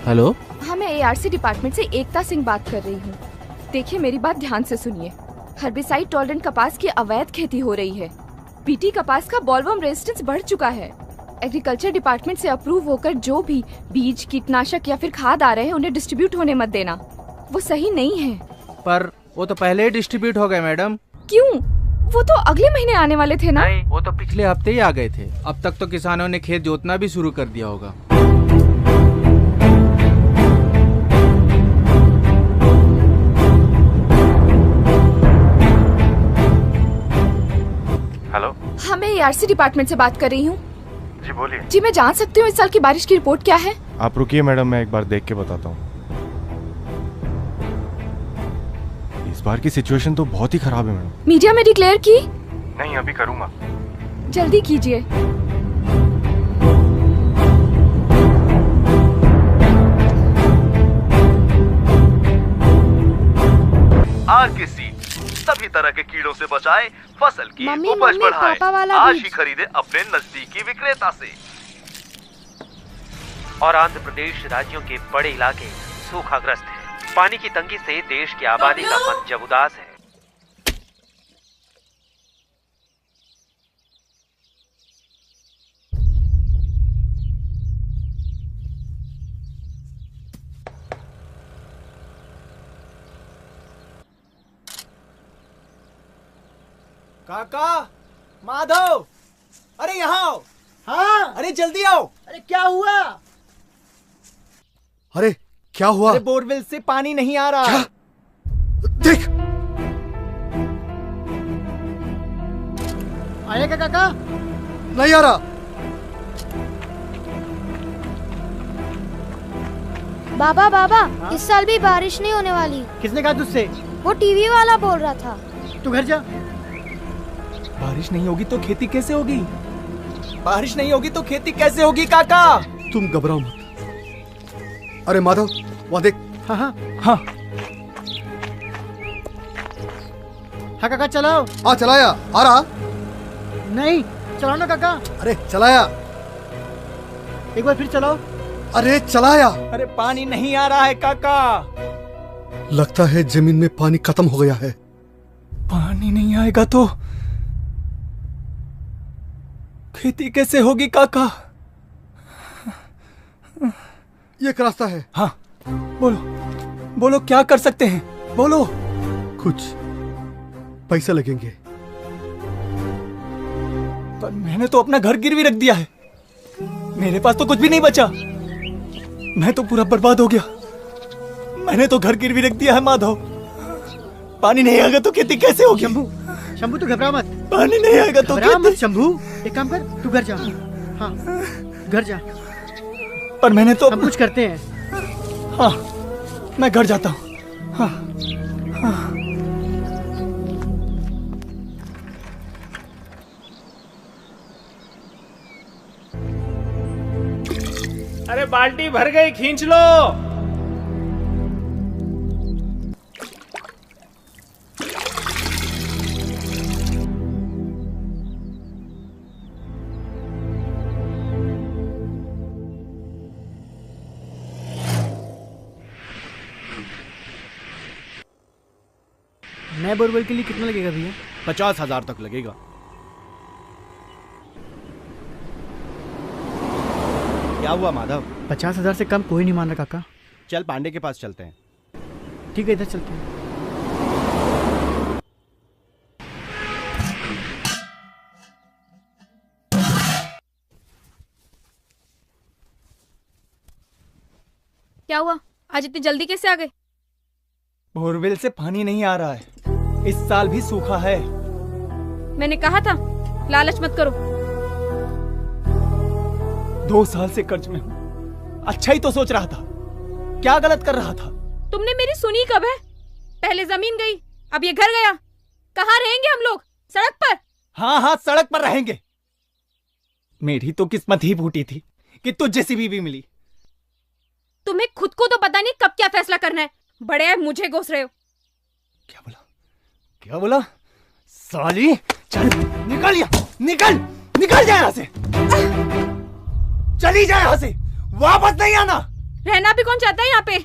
हेलो, हाँ, मैं एआरसी डिपार्टमेंट से एकता सिंह बात कर रही हूँ। देखिए, मेरी बात ध्यान से सुनिए। हर्बिसाइड टॉलरेंट कपास की अवैध खेती हो रही है। बीटी कपास का बॉलवर्म रेजिस्टेंस बढ़ चुका है। एग्रीकल्चर डिपार्टमेंट से अप्रूव होकर जो भी बीज, कीटनाशक या फिर खाद आ रहे हैं उन्हें डिस्ट्रीब्यूट होने मत देना। वो सही नहीं है। पर वो तो पहले ही डिस्ट्रीब्यूट हो गए मैडम। क्यों? वो तो अगले महीने आने वाले थे ना? नहीं, वो तो पिछले हफ्ते ही आ गए थे। अब तक तो किसानों ने खेत जोतना भी शुरू कर दिया होगा। हेलो, हाँ, मैं एआरसी डिपार्टमेंट से बात कर रही हूँ। जी बोलिए। जी, मैं जान सकती हूँ इस साल की बारिश की रिपोर्ट क्या है? आप रुकिए मैडम, मैं एक बार देख के बताता हूँ। इस बार की सिचुएशन तो बहुत ही खराब है मैडम। मीडिया में डिक्लेयर की? नहीं, अभी करूँगा। जल्दी कीजिए। आर सीड सभी तरह के कीड़ों से बचाए, फसल की मम्मी, उपज मम्मी, बढ़ाए। पापा वाला आज बीज। ही खरीदे अपने नजदीकी विक्रेता से। और आंध्र प्रदेश राज्यों के बड़े इलाके सूखाग्रस्त हैं। पानी की तंगी से देश की आबादी का मन जब उदास है। काका, माधव, अरे यहाँ आओ। हाँ, अरे जल्दी आओ। अरे क्या हुआ? अरे क्या हुआ? अरे बोरवेल से पानी नहीं आ रहा। क्या? देख। आएगा काका? नहीं आ रहा। बाबा बाबा, इस साल भी बारिश नहीं होने वाली। किसने कहा तुझसे? वो टीवी वाला बोल रहा था। तू घर जा। बारिश नहीं होगी तो खेती कैसे होगी? बारिश नहीं होगी तो खेती कैसे होगी काका? तुम घबराओ मत। अरे माधव, वहाँ देख। हाँ हाँ हाँ हाँ काका चलाओ। हाँ चलाया। आ रहा? नहीं, चलाओ ना काका। अरे चलाया। एक बार फिर चलाओ। अरे चलाया। अरे पानी नहीं आ रहा है काका। लगता है जमीन में पानी खत्म हो गया है। पानी नहीं आएगा तो खेती कैसे होगी काका? ये एक रास्ता है। हाँ बोलो, बोलो क्या कर सकते हैं, बोलो। कुछ पैसे लगेंगे। पर मैंने तो अपना घर गिरवी रख दिया है, मेरे पास तो कुछ भी नहीं बचा। मैं तो पूरा बर्बाद हो गया। मैंने तो घर गिरवी रख दिया है माधव। पानी नहीं आएगा तो खेती कैसे होगी? शंभू, शंभू तू घबरा मत। पानी नहीं आएगा तो घबरा मत शंभू। एक काम कर, तू घर जा। हाँ घर जा। पर मैंने तो हम कुछ करते हैं। हाँ मैं घर जाता हूँ। हाँ हाँ अरे बाल्टी भर गई, खींच लो। नए बोरवेल के लिए कितना लगेगा भैया? 50,000 तक लगेगा। क्या हुआ माधव? 50,000 से कम कोई नहीं मान रहा काका। चल पांडे के पास चलते हैं। ठीक है, इधर चलते हैं। क्या हुआ? आज इतनी जल्दी कैसे आ गए? बोरवेल से पानी नहीं आ रहा है, इस साल भी सूखा है। मैंने कहा था लालच मत करो। 2 साल से कर्ज में हूँ। अच्छा ही तो सोच रहा था, क्या गलत कर रहा था? तुमने मेरी सुनी कब है? पहले जमीन गई, अब ये घर गया। कहाँ रहेंगे हम लोग? सड़क पर? हाँ हाँ सड़क पर रहेंगे। मेरी तो किस्मत ही फूटी थी कि तुझ जैसी बीवी मिली। तुम्हें खुद को तो पता नहीं कब क्या फैसला करना है, बड़े मुझे घोष रहे हो। क्या बोला? साली चल निकल यहाँ, निकल जा यहाँ से। चली जा यहाँ से, वापस नहीं आना। रहना भी कौन चाहता है यहाँ पे?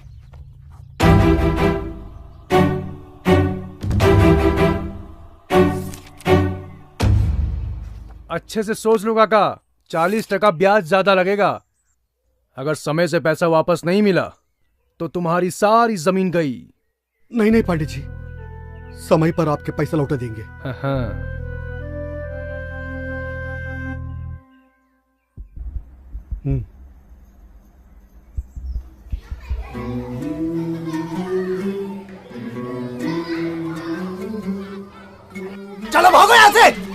अच्छे से सोच लो काका, 40% ब्याज ज्यादा लगेगा। अगर समय से पैसा वापस नहीं मिला तो तुम्हारी सारी जमीन गई। नहीं नहीं पांडे जी, समय पर आपके पैसा लौटा देंगे। हाँ। चलो भागो यहाँ से।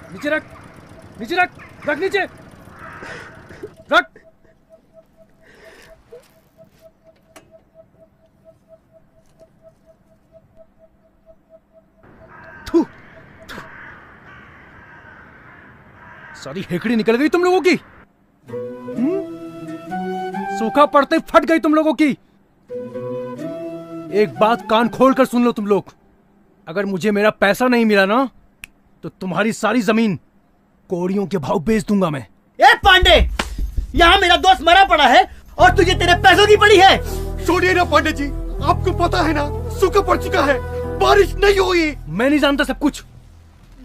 नीचे रख, नीचे रख, रख नीचे, रख। थू, थू। सारी हेकड़ी निकल गई तुम लोगों की। सूखा पड़ते फट गई तुम लोगों की। एक बात कान खोल कर सुन लो तुम लोग, अगर मुझे मेरा पैसा नहीं मिला ना तो तुम्हारी सारी जमीन कौड़ियों के भाव बेच दूंगा मैं। ए पांडे, यहाँ मेरा दोस्त मरा पड़ा है और तुझे तेरे पैसों की पड़ी है। छोड़िए ना पांडे जी, आपको पता है ना सूखा पड़ चुका है, बारिश नहीं हुई। मैं नहीं जानता सब कुछ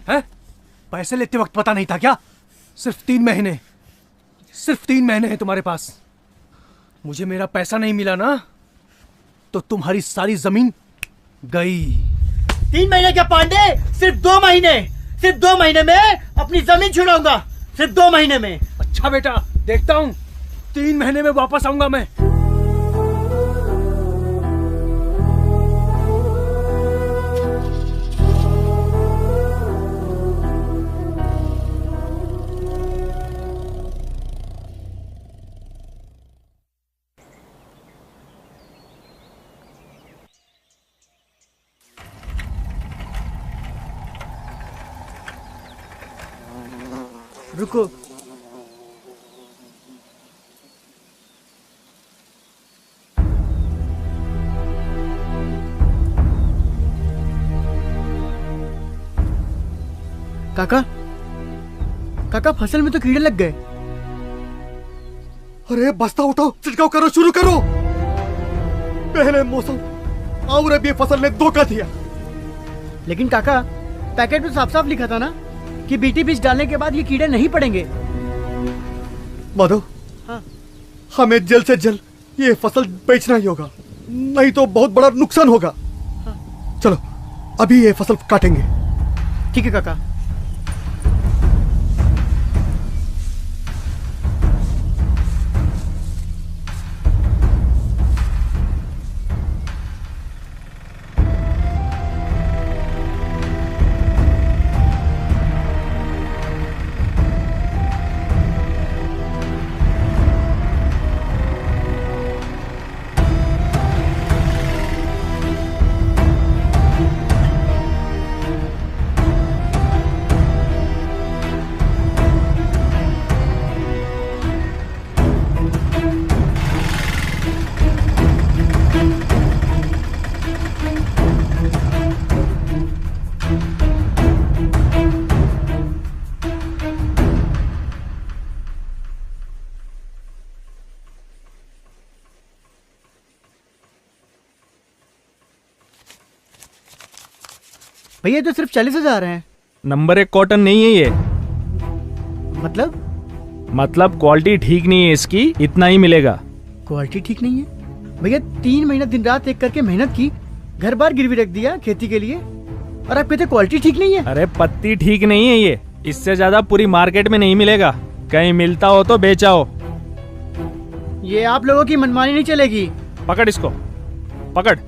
है? पैसे लेते वक्त पता नहीं था क्या? सिर्फ 3 महीने, सिर्फ 3 महीने हैं तुम्हारे पास। मुझे मेरा पैसा नहीं मिला ना तो तुम्हारी सारी जमीन गई। 3 महीने क्या पांडे, सिर्फ 2 महीने, सिर्फ 2 महीने में अपनी जमीन छुड़ाऊंगा, सिर्फ 2 महीने में। अच्छा बेटा, देखता हूँ, 3 महीने में वापस आऊंगा मैं। रुको, काका, काका फसल में तो कीड़े लग गए। अरे बस्ता उठाओ, छिड़काव करो, शुरू करो। पहले मौसम और अब ये फसल ने धोखा दिया। लेकिन काका, पैकेट में साफ साफ लिखा था ना कि बीटी बीज डालने के बाद ये कीड़े नहीं पड़ेंगे। माधव, हाँ। हमें जल्द से जल्द ये फसल बेचना ही होगा, नहीं तो बहुत बड़ा नुकसान होगा। हाँ। चलो अभी ये फसल काटेंगे। ठीक है काका। भैया तो सिर्फ 40,000 हैं। नंबर 1 कॉटन नहीं है ये। मतलब क्वालिटी ठीक नहीं है इसकी, इतना ही मिलेगा। क्वालिटी ठीक नहीं है भैया? 3 महीना दिन रात एक करके मेहनत की, घर बार गिरवी रख दिया खेती के लिए, और आप कहते क्वालिटी ठीक नहीं है? अरे पत्ती ठीक नहीं है ये, इससे ज्यादा पूरी मार्केट में नहीं मिलेगा। कहीं मिलता हो तो बेचाओ। ये आप लोगों की मनमानी नहीं चलेगी। पकड़ इसको, पकड़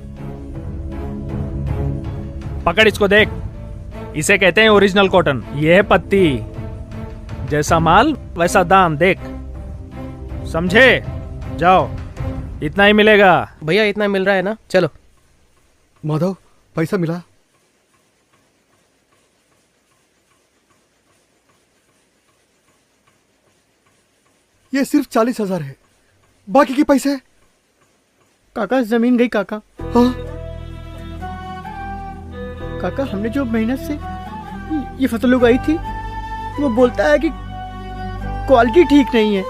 पकड़ इसको, देख, इसे कहते हैं ओरिजिनल कॉटन। ये है पत्ती, जैसा माल वैसा दाम, देख, समझे? जाओ, इतना ही मिलेगा। भैया इतना मिल रहा है ना, चलो। माधव, पैसा मिला? ये सिर्फ 40,000 है, बाकी के पैसे? काका जमीन गई काका। हाँ? काका हमने जो मेहनत से ये फसल उगाई थी, वो बोलता है कि क्वालिटी ठीक नहीं है।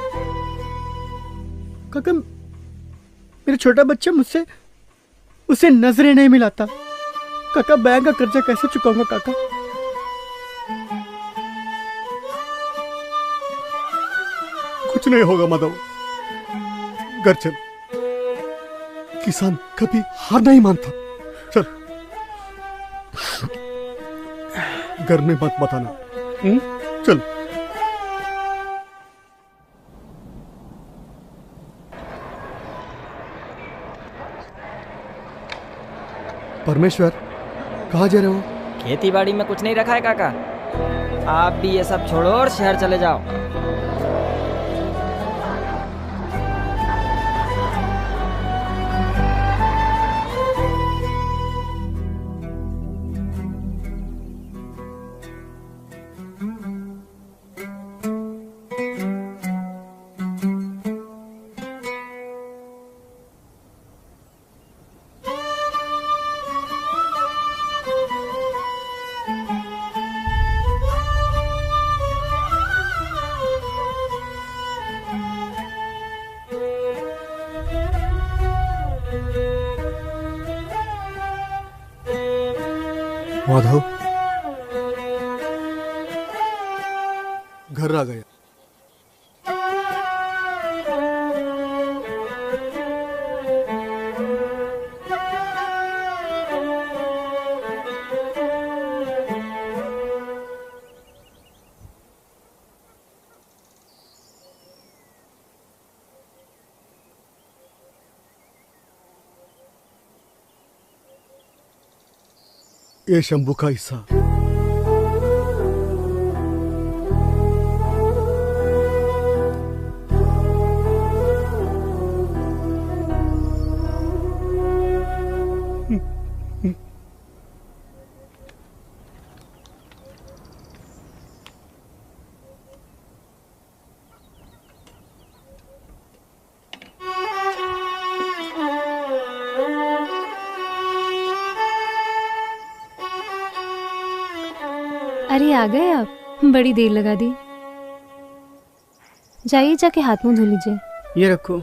काका मेरा छोटा बच्चा मुझसे उसे नजरें नहीं मिलाता। काका बैंक का कर्जा कैसे चुकाऊंगा काका? कुछ नहीं होगा माधव, घर चल। किसान कभी हार नहीं मानता। चल घर में मत बताना। चल। परमेश्वर, कहाँ जा रहे हो? खेती बाड़ी में कुछ नहीं रखा है काका, आप भी ये सब छोड़ो और शहर चले जाओ। माधव, घर आ गया। ये शंभू का हिस्सा। अरे आ गए आप, बड़ी देर लगा दी। जाइए जाके हाथ मुंह धो लीजिए। ये रखो।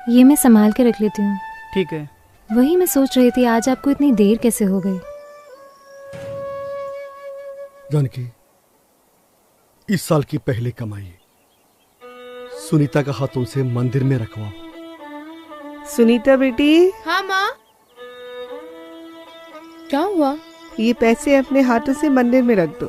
ये मैं संभाल के रख लेती हूँ। ठीक है। वही मैं सोच रही थी आज आपको इतनी देर कैसे हो गई। जानकी, इस साल की पहली कमाई सुनीता का हाथों से मंदिर में रखवाओ। सुनीता बेटी। हाँ माँ। क्या हुआ? ये पैसे अपने हाथों से मंदिर में रख दो।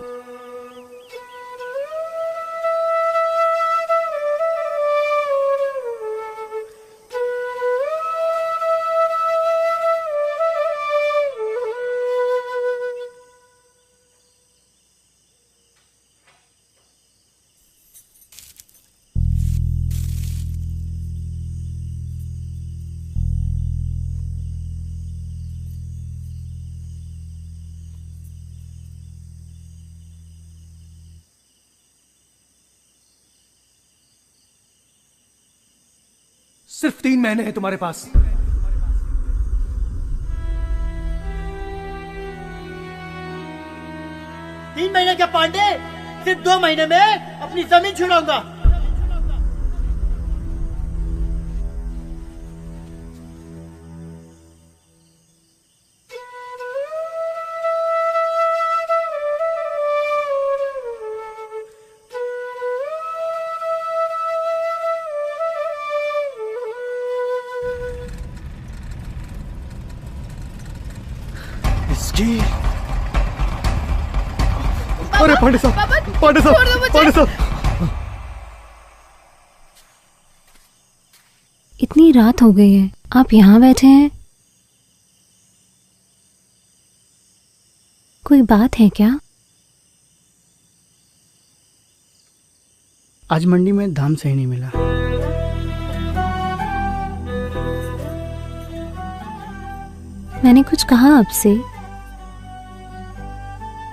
सिर्फ 3 महीने हैं तुम्हारे पास। 3 महीने क्या पांडे, सिर्फ 2 महीने में अपनी जमीन छुड़ाऊंगा। अरे पांडे साहब, पांडे साहब, पांडे साहब। इतनी रात हो गई है, आप यहाँ बैठे हैं? कोई बात है क्या? आज मंडी में धाम सही नहीं मिला। मैंने कुछ कहा आपसे?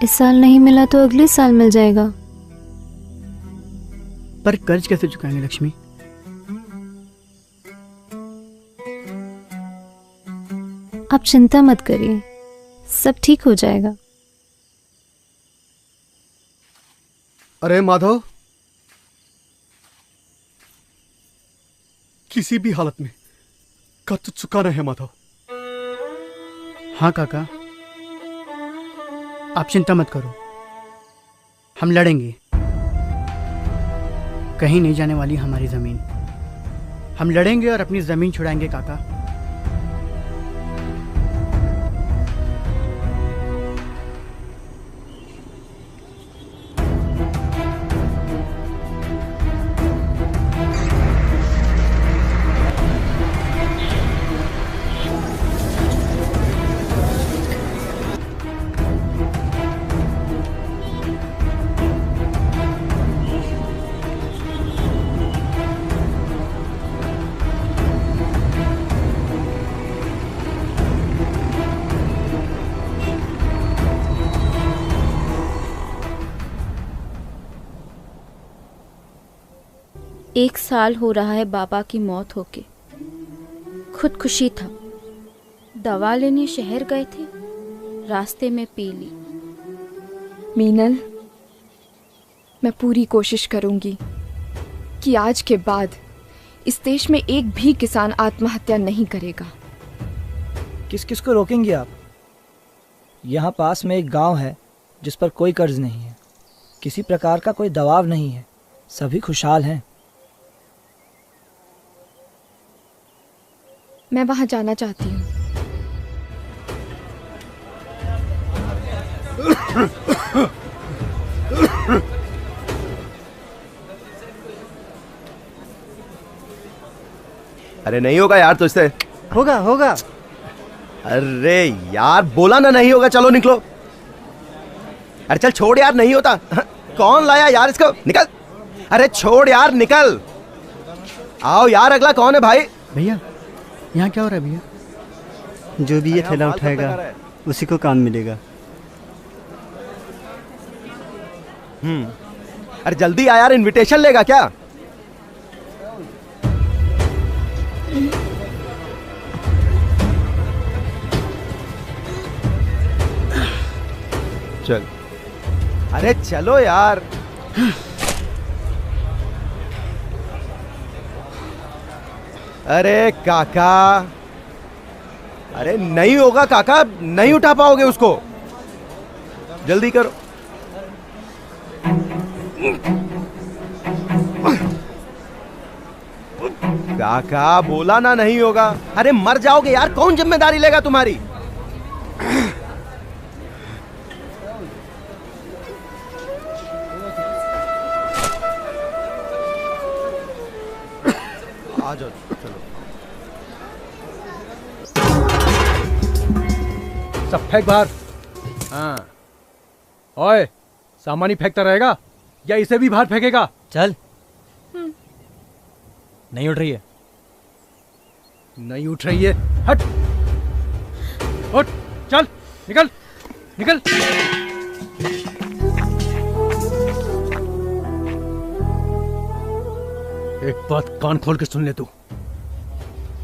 इस साल नहीं मिला तो अगले साल मिल जाएगा। पर कर्ज कैसे चुकाएंगे लक्ष्मी? आप चिंता मत करिए, सब ठीक हो जाएगा। अरे माधव, किसी भी हालत में का तो चुकाना है माधव। हाँ काका, आप चिंता मत करो, हम लड़ेंगे। कहीं नहीं जाने वाली हमारी जमीन। हम लड़ेंगे और अपनी जमीन छुड़ाएंगे काका। एक साल हो रहा है बाबा की मौत होके। खुदकुशी था। दवा लेने शहर गए थे, रास्ते में पी ली। मीनल, मैं पूरी कोशिश करूंगी कि आज के बाद इस देश में एक भी किसान आत्महत्या नहीं करेगा। किस किस को रोकेंगे आप? यहाँ पास में एक गांव है जिस पर कोई कर्ज नहीं है, किसी प्रकार का कोई दबाव नहीं है, सभी खुशहाल हैं। मैं वहां जाना चाहती हूँ। अरे नहीं होगा यार तुझसे। होगा होगा। अरे यार बोला ना नहीं होगा, चलो निकलो। अरे चल छोड़ यार, नहीं होता। कौन लाया यार इसको, निकल। अरे छोड़ यार, निकल। आओ यार, अगला कौन है भाई? भैया यहाँ क्या हो रहा है भैया? जो भी ये थैला उठाएगा उसी को काम मिलेगा। अरे जल्दी आ यार, इनविटेशन लेगा क्या? चल। अरे चलो यार। अरे काका, अरे नहीं होगा काका, नहीं उठा पाओगे उसको, जल्दी करो। काका बोला ना नहीं होगा। अरे मर जाओगे यार, कौन जिम्मेदारी लेगा तुम्हारी? आ जाओ, चलो। सब फेंक बाहर। हाँ, ओए, सामान ही फेंकता रहेगा या इसे भी बाहर फेंकेगा? चल। नहीं उठ रही है। नहीं उठ रही है, हट। उठ, चल, निकल, निकल। एक बात कान खोल के सुन ले तू,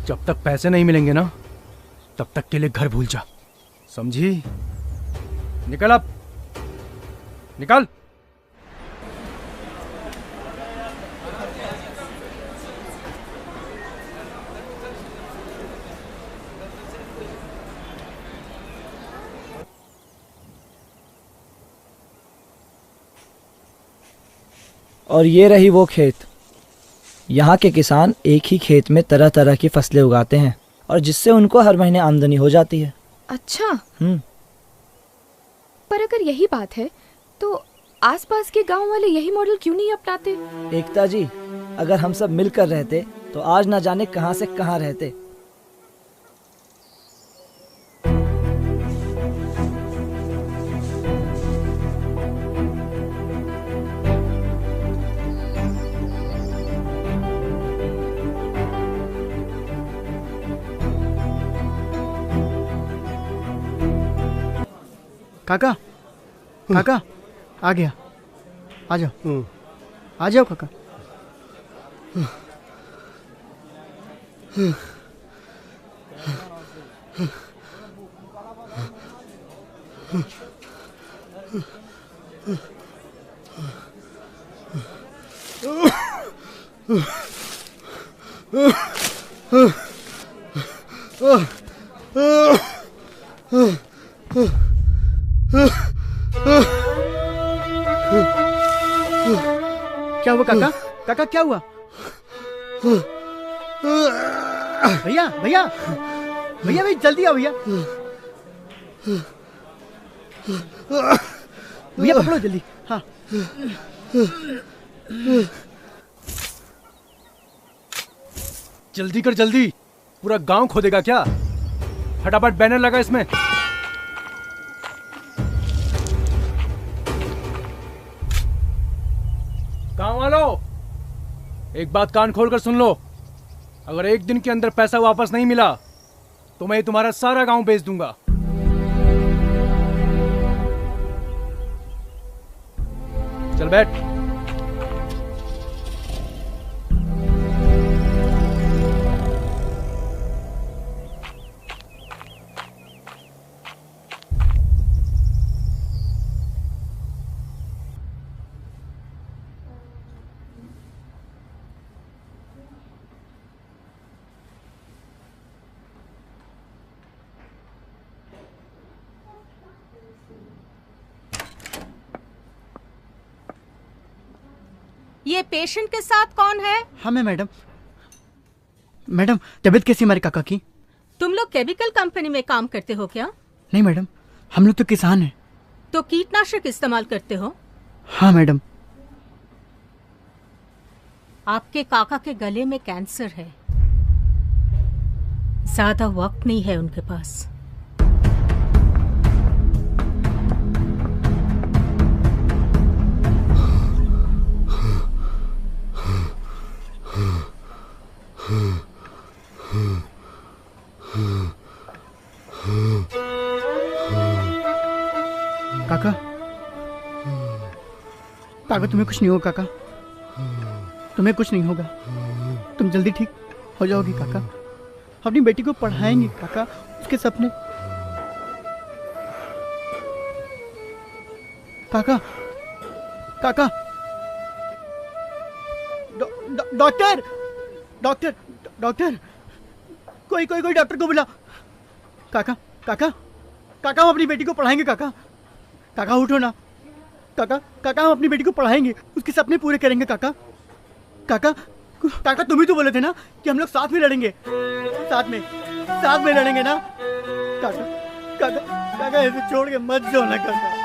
जब तक पैसे नहीं मिलेंगे ना, तब तक के लिए घर भूल जा, समझी? निकल अब, निकल। और ये रही वो खेत। यहाँ के किसान एक ही खेत में तरह तरह की फसलें उगाते हैं और जिससे उनको हर महीने आमदनी हो जाती है। अच्छा। पर अगर यही बात है तो आसपास के गांव वाले यही मॉडल क्यों नहीं अपनाते? एकता जी, अगर हम सब मिलकर रहते तो आज ना जाने कहां से कहां रहते। काका, काका, आ गया। आ जाओ, आ जाओ काका। क्या हुआ काका? काका क्या हुआ? भैया भैया भैया भाई जल्दी आओ भैया। भैया पकड़ो जल्दी। हाँ जल्दी कर जल्दी, पूरा गांव खोदेगा क्या? फटाफट बैनर लगा इसमें। गांव वालों, एक बात कान खोलकर सुन लो, अगर एक दिन के अंदर पैसा वापस नहीं मिला तो मैं तुम्हारा सारा गांव बेच दूंगा। चल बैठ। ये पेशेंट के साथ कौन है? हाँ मैं मैडम। मैडम तबीयत कैसी हमारे काका की? तुम लोग केमिकल कंपनी में काम करते हो क्या? नहीं मैडम, हम लोग तो किसान हैं। तो कीटनाशक इस्तेमाल करते हो? हाँ मैडम। आपके काका के गले में कैंसर है, ज्यादा वक्त नहीं है उनके पास। काका, काका तुम्हें कुछ नहीं होगा काका, तुम्हें कुछ नहीं होगा, तुम जल्दी ठीक हो जाओगी काका। अपनी बेटी को पढ़ाएंगे काका, उसके सपने। काका काका डॉक्टर डॉक्टर डॉक्टर कोई कोई कोई डॉक्टर को बुला। काका काका काका हम अपनी बेटी को पढ़ाएंगे काका। काका उठो ना काका, काका हम अपनी बेटी को पढ़ाएंगे, उसके सपने पूरे करेंगे काका। काका काका तुम ही तो बोले थे ना कि हम लोग साथ में लड़ेंगे, साथ में लड़ेंगे ना काका। काका काका ऐसे छोड़ के मत जाओ ना काका।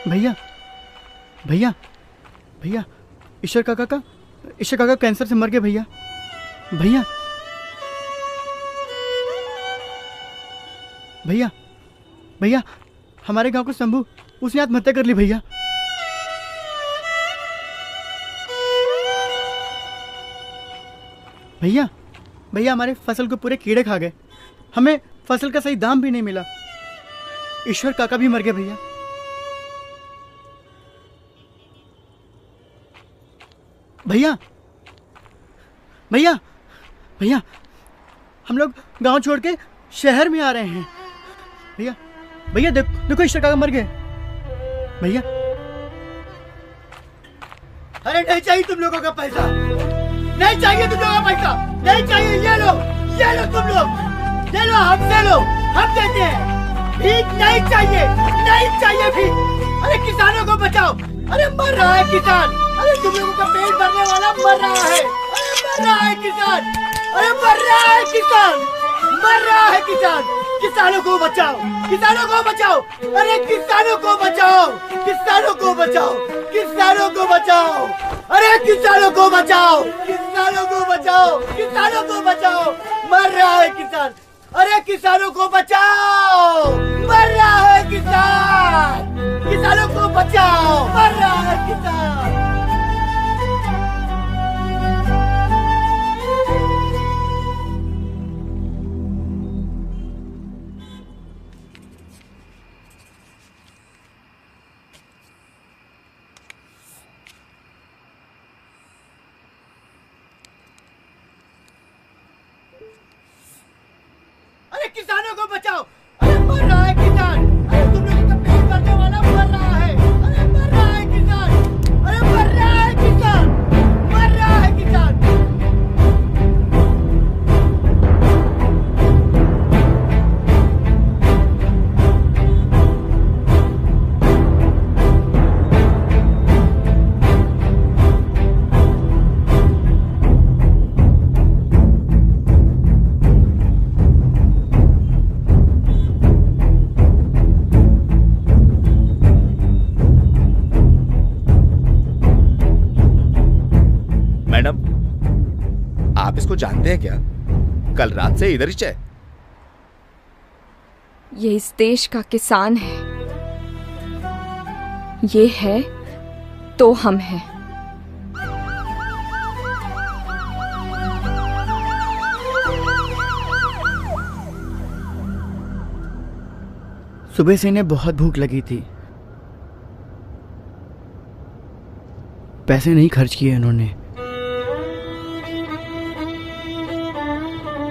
भैया भैया भैया ईश्वर काका कैंसर से मर गए भैया। भैया भैया भैया हमारे गांव को शंभू, उसने आत्महत्या कर ली भैया। भैया भैया हमारे फसल को पूरे कीड़े खा गए, हमें फसल का सही दाम भी नहीं मिला। ईश्वर काका भी मर गए भैया। भैया भैया भैया हम लोग गांव छोड़ के शहर में आ रहे हैं भैया। भैया देखो ईश्वर काका मर गए भैया। अरे नहीं चाहिए तुम लोगों का पैसा, नहीं चाहिए तुम लोगों का पैसा, नहीं चाहिए। ये लो तुम लोग, ये लो हमसे लो, हम देते हैं। भीख नहीं चाहिए, नहीं चाहिए भीख। अरे किसानों को बचाओ, अरे मर रहा है किसान, अरे तुम लोगों का पेट भरने वाला मर रहा है, अरे मर रहा है किसान, अरे मर रहा है किसान, मर रहा है किसान। किसानों को बचाओ, किसानों को बचाओ, अरे किसानों को बचाओ, किसानों को बचाओ, किसानों को बचाओ, अरे किसानों को बचाओ, किसानों को बचाओ, किसानों को बचाओ। मर रहा है किसान, अरे किसानों को बचाओ, मर रहा है किसान, किसानों को बचाओ, मर रहा है किसान। किसानों को बचाओ। अरे मर रहा है किसान, अरे तुम लोगों का पेट भरने वाला मर रहा है। अरे मर रहा है किसान, अरे मर रहा है किसान, मर रहा है किसान। मैडम, आप इसको जानते हैं क्या? कल रात से इधर ही है। ये इस देश का किसान है। ये है तो हम हैं। सुबह से इन्हें बहुत भूख लगी थी। पैसे नहीं खर्च किए इन्होंने।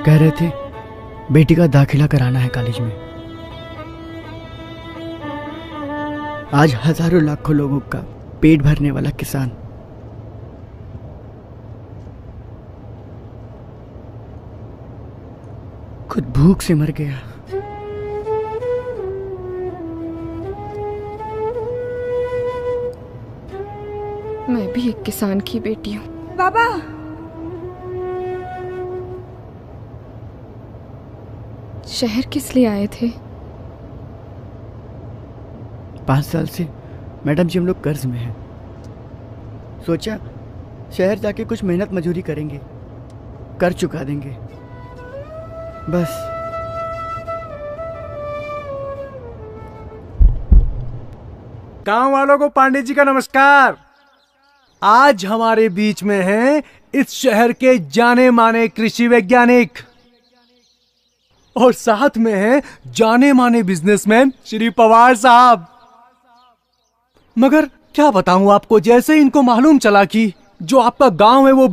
कह रहे थे बेटी का दाखिला कराना है कॉलेज में। आज हजारों लाखों लोगों का पेट भरने वाला किसान खुद भूख से मर गया। मैं भी एक किसान की बेटी हूँ। बाबा, शहर किस लिए आए थे? 5 साल से मैडम जी हम लोग कर्ज में हैं। सोचा शहर जाके कुछ मेहनत मजदूरी करेंगे, कर चुका देंगे बस। गांव वालों को पांडे जी का नमस्कार। आज हमारे बीच में हैं इस शहर के जाने माने कृषि वैज्ञानिक और साथ में हैं जाने माने बिजनेसमैन श्री पवार साहब। मगर क्या बताऊं आपको, जैसे इनको मालूम चला कि जो आपका गांव है वो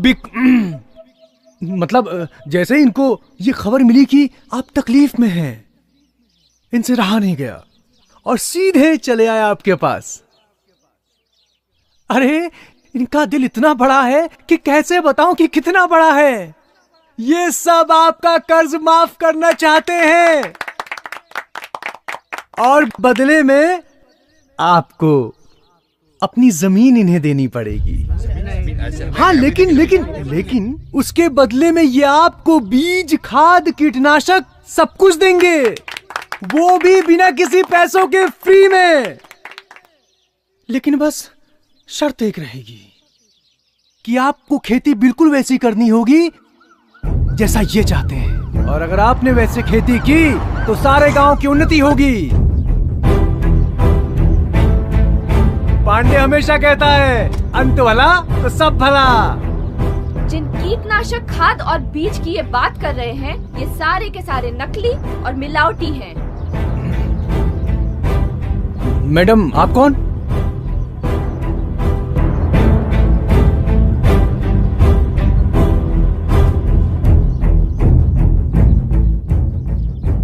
मतलब जैसे इनको ये खबर मिली कि आप तकलीफ में हैं, इनसे रहा नहीं गया और सीधे चले आए आपके पास। अरे इनका दिल इतना बड़ा है कि कैसे बताऊं कि कितना बड़ा है। ये सब आपका कर्ज माफ करना चाहते हैं और बदले में आपको अपनी जमीन इन्हें देनी पड़ेगी। हाँ, लेकिन उसके बदले में ये आपको बीज, खाद, कीटनाशक सब कुछ देंगे, वो भी बिना किसी पैसों के फ्री में। लेकिन बस शर्त एक रहेगी कि आपको खेती बिल्कुल वैसी करनी होगी जैसा ये चाहते हैं, और अगर आपने वैसे खेती की तो सारे गांव की उन्नति होगी। पांडे हमेशा कहता है अंत भला तो सब भला। जिन कीटनाशक, खाद और बीज की ये बात कर रहे हैं, ये सारे के सारे नकली और मिलावटी हैं। मैडम आप कौन?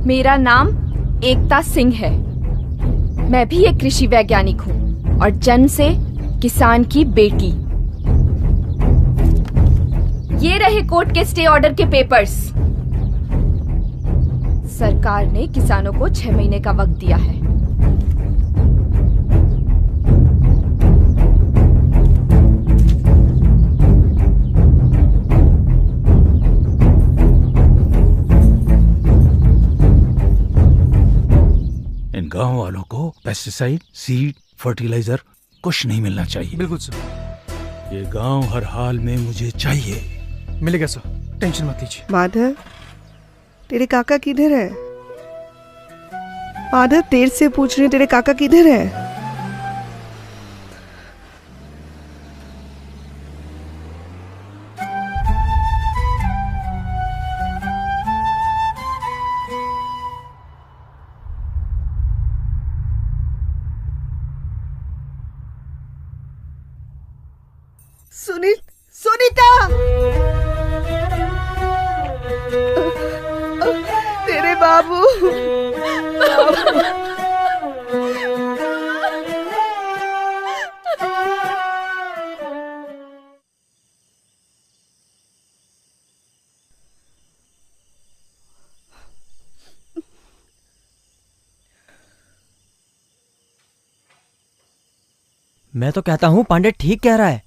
मेरा नाम एकता सिंह है। मैं भी एक कृषि वैज्ञानिक हूँ और जन्म से किसान की बेटी। ये रहे कोर्ट के स्टे ऑर्डर के पेपर्स। सरकार ने किसानों को 6 महीने का वक्त दिया है। इन गांव वालों को पेस्टिसाइड, सीड, फर्टिलाइजर कुछ नहीं मिलना चाहिए। बिल्कुल सर। ये गांव हर हाल में मुझे चाहिए। मिलेगा सर, टेंशन मत लीजिए। माधव, तेरे काका किधर है? माधव, तेरे से पूछ रहे तेरे काका किधर है? सुनीता, तेरे बाबू मैं तो कहता हूँ पांडे ठीक कह रहा है,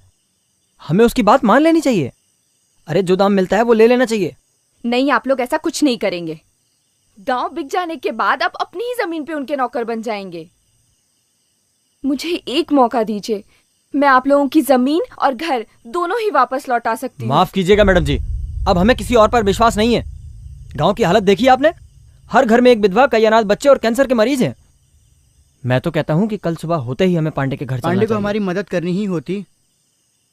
हमें उसकी बात मान लेनी चाहिए। अरे जो दाम मिलता है वो ले लेना चाहिए। नहीं, आप लोग ऐसा कुछ नहीं करेंगे। गांव बिक जाने के बाद आप अपनी ही जमीन पे उनके नौकर बन जाएंगे। मुझे एक मौका दीजिए, मैं आप लोगों की जमीन और घर दोनों ही वापस लौटा सकती हूँ। माफ कीजिएगा मैडम जी, अब हमें किसी और पर विश्वास नहीं है। गांव की हालत देखी आपने, हर घर में एक विधवा, कई अनाथ बच्चे और कैंसर के मरीज हैं। मैं तो कहता हूँ कि कल सुबह होते ही हमें पांडे के घर चलना पांडे को चाहिए। हमारी मदद करनी ही होती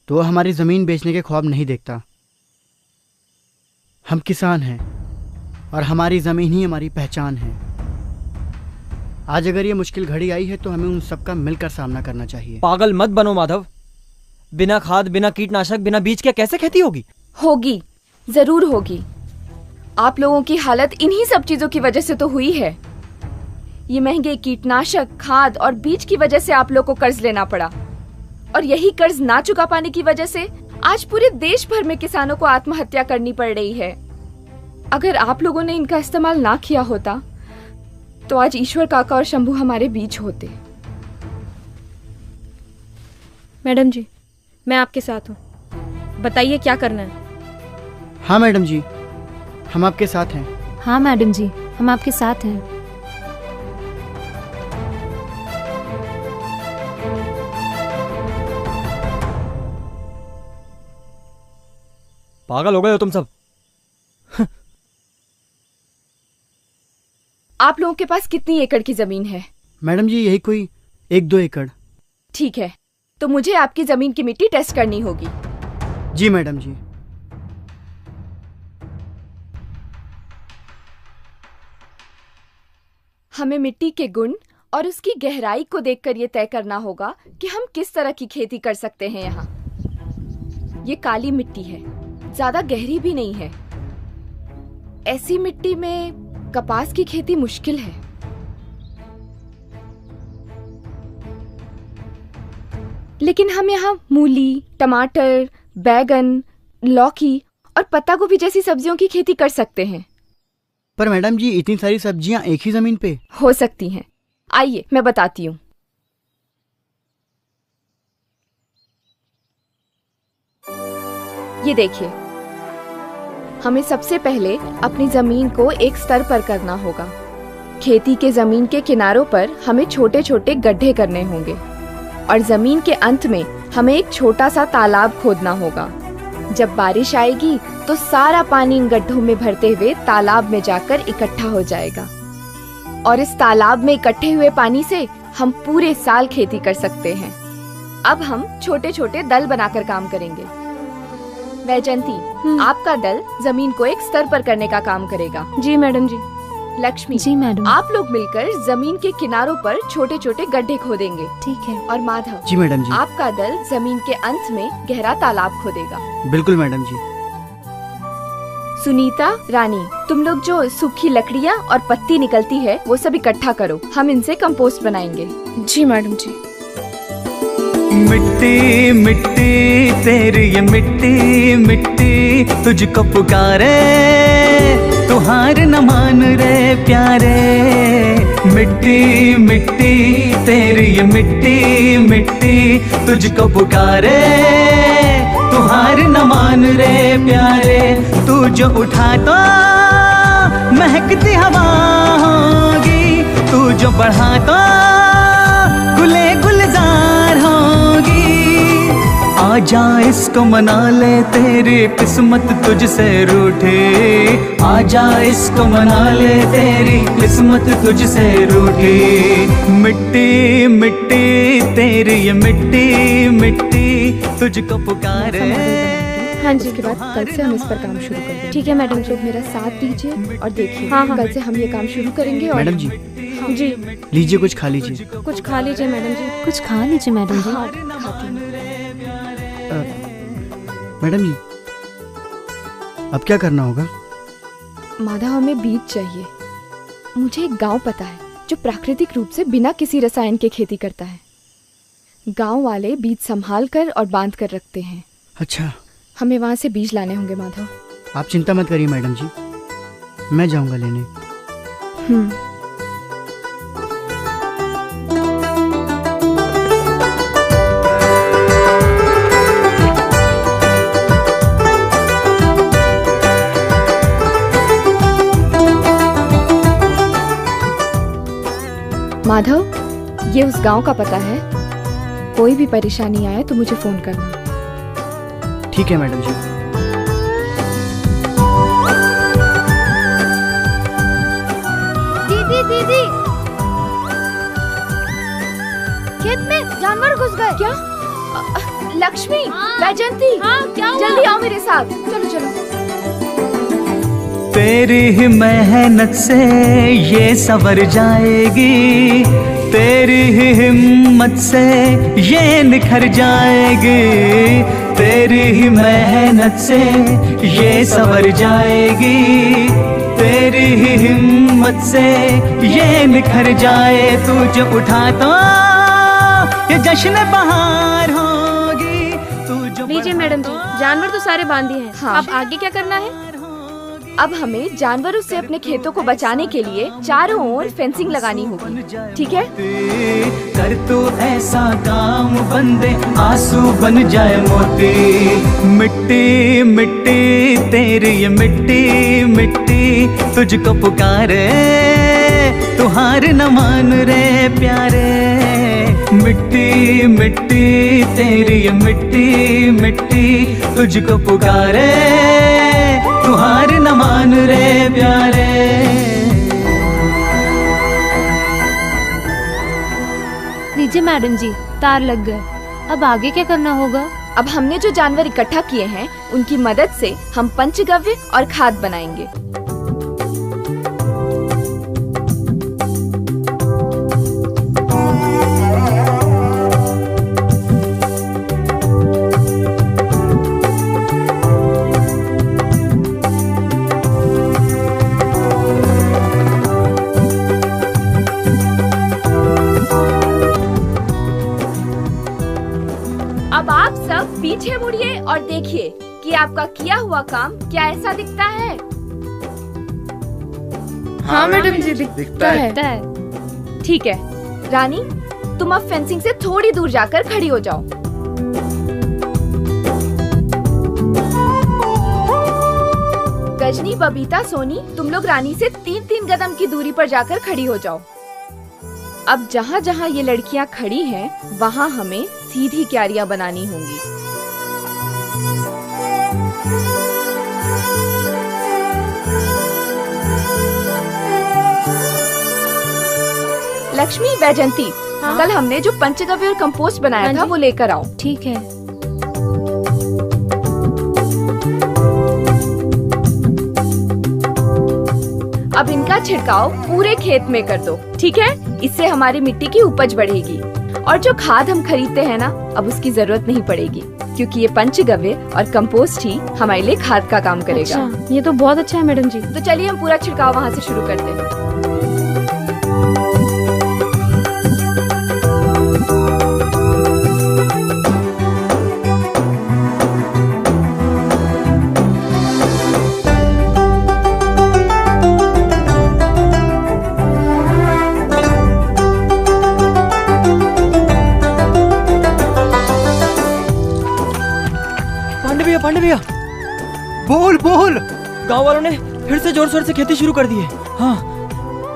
तो वो हमारी जमीन बेचने के ख्वाब नहीं देखता। हम किसान हैं और हमारी जमीन ही हमारी पहचान है। आज अगर ये मुश्किल घड़ी आई है तो हमें उन सबका मिलकर सामना करना चाहिए। पागल मत बनो माधव, बिना खाद, बिना कीटनाशक, बिना बीज के कैसे खेती होगी? होगी, जरूर होगी। आप लोगों की हालत इन्हीं सब चीजों की वजह से तो हुई है। ये महंगे कीटनाशक, खाद और बीज की वजह से आप लोग को कर्ज लेना पड़ा, और यही कर्ज ना चुका पाने की वजह से आज पूरे देश भर में किसानों को आत्महत्या करनी पड़ रही है। अगर आप लोगों ने इनका इस्तेमाल ना किया होता तो आज ईश्वर काका और शंभू हमारे बीच होते। मैडम जी, मैं आपके साथ हूँ, बताइए क्या करना है। हाँ मैडम जी, हम आपके साथ हैं। हाँ मैडम जी, हम आपके साथ हैं। पागल हो गए हो तुम सब। आप लोगों के पास कितनी एकड़ की जमीन है? मैडम जी यही कोई 1-2 एकड़। ठीक है, तो मुझे आपकी जमीन की मिट्टी टेस्ट करनी होगी। जी मैडम जी। हमें मिट्टी के गुण और उसकी गहराई को देखकर यह तय करना होगा कि हम किस तरह की खेती कर सकते हैं। यहाँ ये काली मिट्टी है, ज्यादा गहरी भी नहीं है। ऐसी मिट्टी में कपास की खेती मुश्किल है। लेकिन हम यहाँ मूली, टमाटर, बैगन, लौकी और पत्ता गोभी जैसी सब्जियों की खेती कर सकते हैं। पर मैडम जी इतनी सारी सब्जियां एक ही जमीन पे हो सकती हैं। आइए मैं बताती हूँ। ये देखिए, हमें सबसे पहले अपनी जमीन को एक स्तर पर करना होगा। खेती के जमीन के किनारों पर हमें छोटे छोटे गड्ढे करने होंगे और जमीन के अंत में हमें एक छोटा सा तालाब खोदना होगा। जब बारिश आएगी तो सारा पानी इन गड्ढों में भरते हुए तालाब में जाकर इकट्ठा हो जाएगा, और इस तालाब में इकट्ठे हुए पानी से हम पूरे साल खेती कर सकते हैं। अब हम छोटे छोटे दल बनाकर काम करेंगे। वैजंती, आपका दल जमीन को एक स्तर पर करने का काम करेगा। जी मैडम जी। लक्ष्मी जी मैडम। आप लोग मिलकर जमीन के किनारों पर छोटे छोटे गड्ढे खोदेंगे। ठीक है। और माधव जी मैडम जी। आपका दल जमीन के अंत में गहरा तालाब खोदेगा। बिल्कुल मैडम जी। सुनीता, रानी, तुम लोग जो सूखी लकड़ियाँ और पत्ती निकलती है वो सब इकट्ठा करो, हम इनसे कंपोस्ट बनाएंगे। जी मैडम जी। मिट्टी मिट्टी तेरी ये मिट्टी मिट्टी तुझको पुकारे, तू हार न मान रे प्यारे। मिट्टी मिट्टी तेरी ये मिट्टी मिट्टी तुझको पुकारे, तू हार न मान रे प्यारे। तू जो उठा तो महकती हवा होगी, तू जो बढ़ा तो गुले गुलजार होगी। आजा इसको मना ले, तेरी किस्मत तुझसे रूठे। आजा इसको मना ले, तेरी किस्मत तुझसे रूठे। मिट्टी मिट्टी तेरी ये मिट्टी मिट्टी तुझको पुकारे। हाँ जी, के बाद कल से हम इस पर काम शुरू करेंगे। ठीक है मैडम जी। मेरा साथ दीजिए और देखिए। हाँ, हाँ। कल से हम ये काम शुरू करेंगे। और मैडम जी। हाँ। जी लीजिए, कुछ खा लीजिए। कुछ खा लीजिए मैडम जी। कुछ खा लीजिए मैडम जी। हाँ, खाती हूँ। मैडम जी अब क्या करना होगा? माधव, हमें बीज चाहिए। मुझे एक गांव पता है जो प्राकृतिक रूप से बिना किसी रसायन के खेती करता है। गांव वाले बीज संभाल कर और बांध कर रखते हैं। अच्छा, हमें वहां से बीज लाने होंगे माधव। आप चिंता मत करिए मैडम जी, मैं जाऊंगा लेने। माधव, ये उस गांव का पता है। कोई भी परेशानी आए तो मुझे फोन करना। ठीक है मैडम जी। दीदी दीदी, खेत में जानवर घुस गए। क्या? लक्ष्मी, वैजंती, क्या हुआ? जल्दी आओ मेरे साथ। चलो चलो। तेरी ही मेहनत से ये संवर जाएगी, तेरी ही हिम्मत से ये निखर जाएगी, तेरी ही मेहनत से ये संवर जाएगी, तेरी ही हिम्मत से ये निखर जाए। तू जो उठा तो ये जश्न बहार होगी। तू जो लीजिए मैडम जी, जानवर तो सारे बांध दिए हैं। हाँ। अब आगे क्या करना है? अब हमें जानवरों से अपने खेतों को बचाने के लिए चारों ओर फेंसिंग लगानी होगी, ठीक है? कर तू ऐसा काम बंदे आंसू बन जाए मोती। मिट्टी मिट्टी तेरी ये मिट्टी मिट्टी तुझको पुकारे, तू हार न मान रे प्यारे। मिट्टी मिट्टी तेरी ये मिट्टी मिट्टी तुझको पुकारे, तू हार न मान रे प्यारे। लीजिए मैडम जी, तार लग गए। अब आगे क्या करना होगा? अब हमने जो जानवर इकट्ठा किए हैं उनकी मदद से हम पंचगव्य और खाद बनाएंगे। अब आप सब पीछे मुड़िए और देखिए कि आपका किया हुआ काम क्या ऐसा दिखता है। हाँ मैडम जी, दिखता है। ठीक है रानी, तुम अब फेंसिंग से थोड़ी दूर जाकर खड़ी हो जाओ। गजनी, बबीता, सोनी, तुम लोग रानी से 3-3 कदम की दूरी पर जाकर खड़ी हो जाओ। अब जहाँ जहाँ ये लड़कियाँ खड़ी हैं, वहाँ हमें सीधी क्यारियाँ बनानी होंगी। लक्ष्मी, वैजंती, कल हमने जो पंचगव्य और कंपोस्ट बनाया था वो लेकर आओ। ठीक है। अब इनका छिड़काव पूरे खेत में कर दो, ठीक है? इससे हमारी मिट्टी की उपज बढ़ेगी। और जो खाद हम खरीदते हैं ना, अब उसकी जरूरत नहीं पड़ेगी, क्योंकि ये पंचगव्य और कंपोस्ट ही हमारे लिए खाद का काम करेगा। अच्छा, ये तो बहुत अच्छा है मैडम जी। तो चलिए हम पूरा छिड़काव वहाँ से शुरू करते हैं। पांडे भैया, बोल बोल। गांव वालों ने फिर से जोर शोर से खेती शुरू कर दी है। हाँ,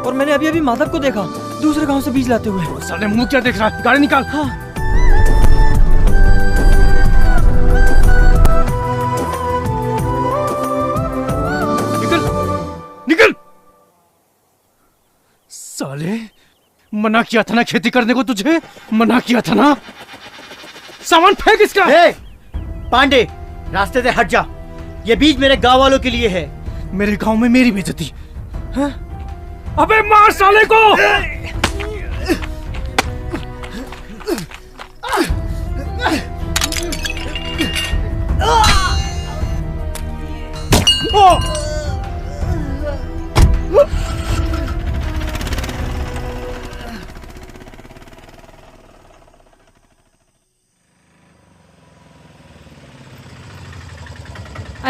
और मैंने अभी माधव को देखा दूसरे गांव से बीज लाते हुए। साले मुंह क्या देख रहा है? गाड़ी निकाल। हाँ। निकल निकल। साले, मना किया था ना खेती करने को, तुझे मना किया था ना। सामान फेंक इसका। पांडे, रास्ते से हट जा। ये बीज मेरे गांव वालों के लिए है। मेरे गांव में मेरी बेइज्जती। अबे मार साले को।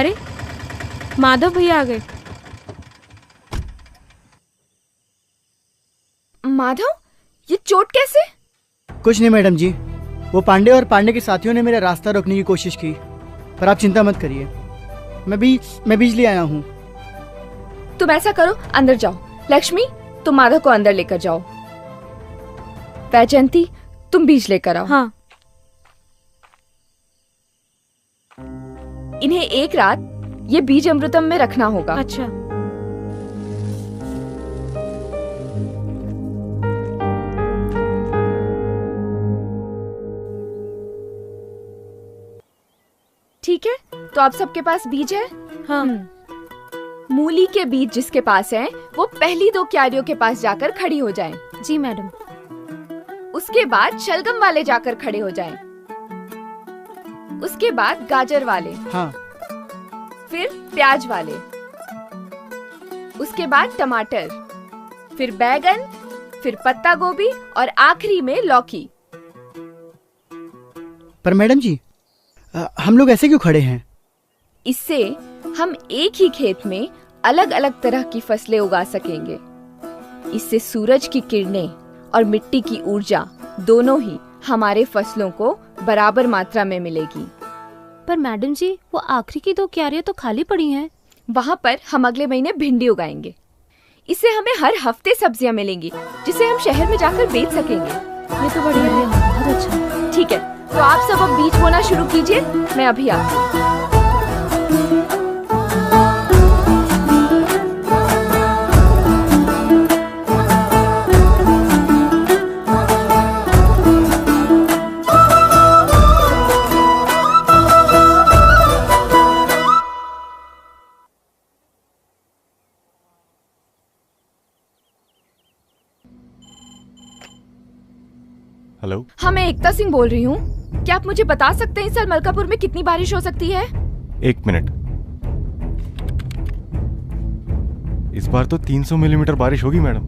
अरे माधव भैया आ गए। माधव, ये चोट कैसे? कुछ नहीं मैडम जी, वो पांडे और पांडे के साथियों ने मेरा रास्ता रोकने की कोशिश की, पर आप चिंता मत करिए, मैं बीज ले आया हूँ। तुम ऐसा करो, अंदर जाओ। लक्ष्मी, तुम माधव को अंदर लेकर जाओ। वैजयंती, तुम बीज लेकर आओ। हाँ। इन्हें एक रात ये बीज अमृतम में रखना होगा। अच्छा। ठीक है, तो आप सबके पास बीज है? हाँ। मूली के बीज जिसके पास हैं, वो पहली 2 क्यारियों के पास जाकर खड़ी हो जाएं। जी मैडम। उसके बाद शलगम वाले जाकर खड़े हो जाएं। उसके बाद गाजर वाले। हाँ। फिर प्याज वाले। उसके बाद टमाटर, फिर बैगन, फिर पत्ता गोभी और आखिरी में लौकी। पर मैडम जी, हम लोग ऐसे क्यों खड़े हैं? इससे हम एक ही खेत में अलग अलग तरह की फसलें उगा सकेंगे। इससे सूरज की किरणें और मिट्टी की ऊर्जा दोनों ही हमारे फसलों को बराबर मात्रा में मिलेगी। पर मैडम जी, वो आखिरी की 2 क्यारियां तो खाली पड़ी हैं। वहाँ पर हम अगले महीने भिंडी उगाएंगे। इससे हमें हर हफ्ते सब्जियाँ मिलेंगी, जिसे हम शहर में जाकर बेच सकेंगे। ये तो बढ़िया है, बहुत अच्छा। ठीक है, तो आप सब अब बीज बोना शुरू कीजिए, मैं अभी आती हूँ। हेलो, हाँ, मैं एकता सिंह बोल रही हूँ। क्या आप मुझे बता सकते हैं इस साल मलकापुर में कितनी बारिश हो सकती है? 1 मिनट। इस बार तो 300 मिलीमीटर बारिश होगी मैडम।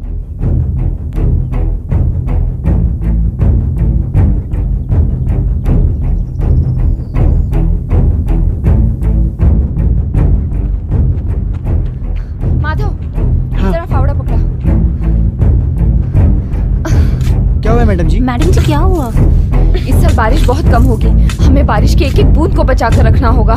माधव, जरा फावड़ा पकड़ा। क्या हुआ मैडम जी? मैडम जी, क्या हुआ? इस साल बारिश बहुत कम होगी, हमें बारिश की एक एक बूंद को बचा कर रखना होगा।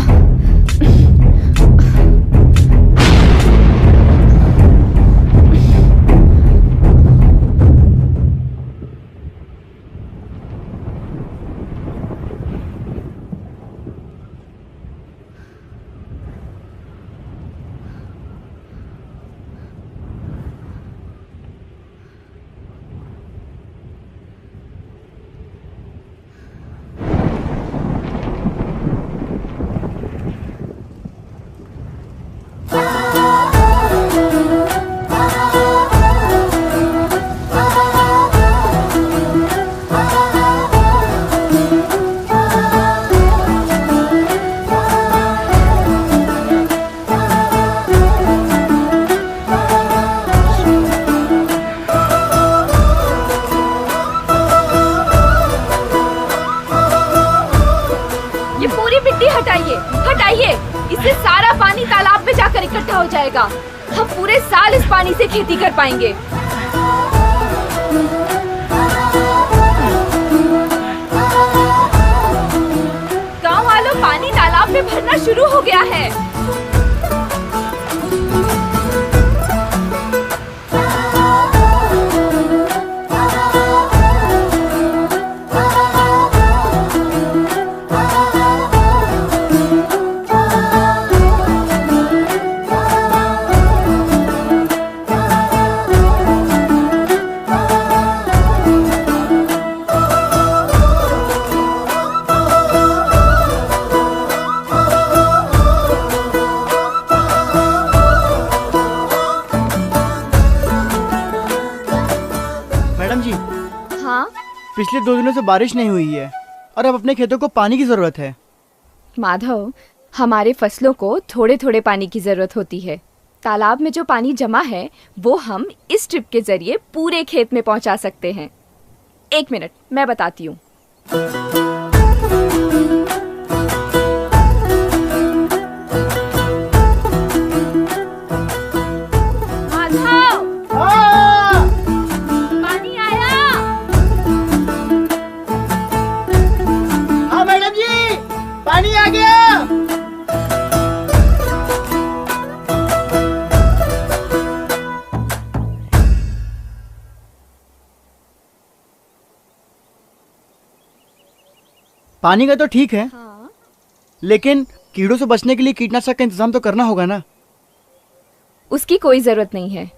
हटाइए, इससे सारा पानी तालाब में जाकर इकट्ठा हो जाएगा। हम पूरे साल इस पानी से खेती कर पाएंगे। गांव वालों, पानी तालाब में भरना शुरू हो गया है। पिछले 2 दिनों से बारिश नहीं हुई है और अब अपने खेतों को पानी की जरूरत है। माधव, हमारे फसलों को थोड़े थोड़े पानी की जरूरत होती है। तालाब में जो पानी जमा है वो हम इस ट्रिप के जरिए पूरे खेत में पहुंचा सकते हैं। 1 मिनट, मैं बताती हूँ। आ गया। पानी का तो ठीक है, लेकिन कीड़ों से बचने के लिए कीटनाशक का इंतजाम तो करना होगा ना। उसकी कोई जरूरत नहीं है।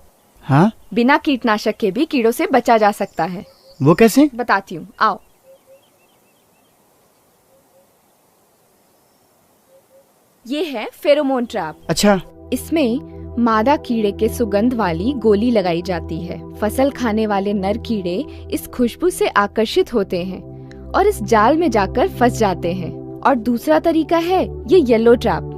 हाँ, बिना कीटनाशक के भी कीड़ों से बचा जा सकता है। वो कैसे? बताती हूँ, आओ। ये है फेरोमोन ट्रैप। अच्छा। इसमें मादा कीड़े के सुगंध वाली गोली लगाई जाती है। फसल खाने वाले नर कीड़े इस खुशबू से आकर्षित होते हैं और इस जाल में जाकर फंस जाते हैं। और दूसरा तरीका है ये येलो ट्रैप।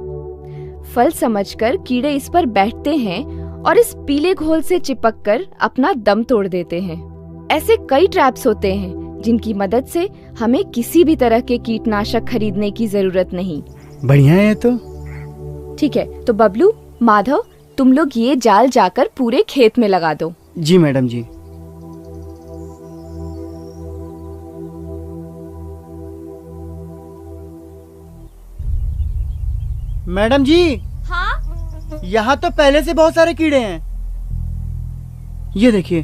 फल समझकर कीड़े इस पर बैठते हैं और इस पीले घोल से चिपककर अपना दम तोड़ देते हैं। ऐसे कई ट्रैप्स होते हैं जिनकी मदद से हमें किसी भी तरह के कीटनाशक खरीदने की जरूरत नहीं। बढ़िया है तो। ठीक है, तो बबलू, माधव, तुम लोग ये जाल जाकर पूरे खेत में लगा दो। जी मैडम जी। मैडम जी। हाँ? यहाँ तो पहले से बहुत सारे कीड़े हैं। ये देखिए।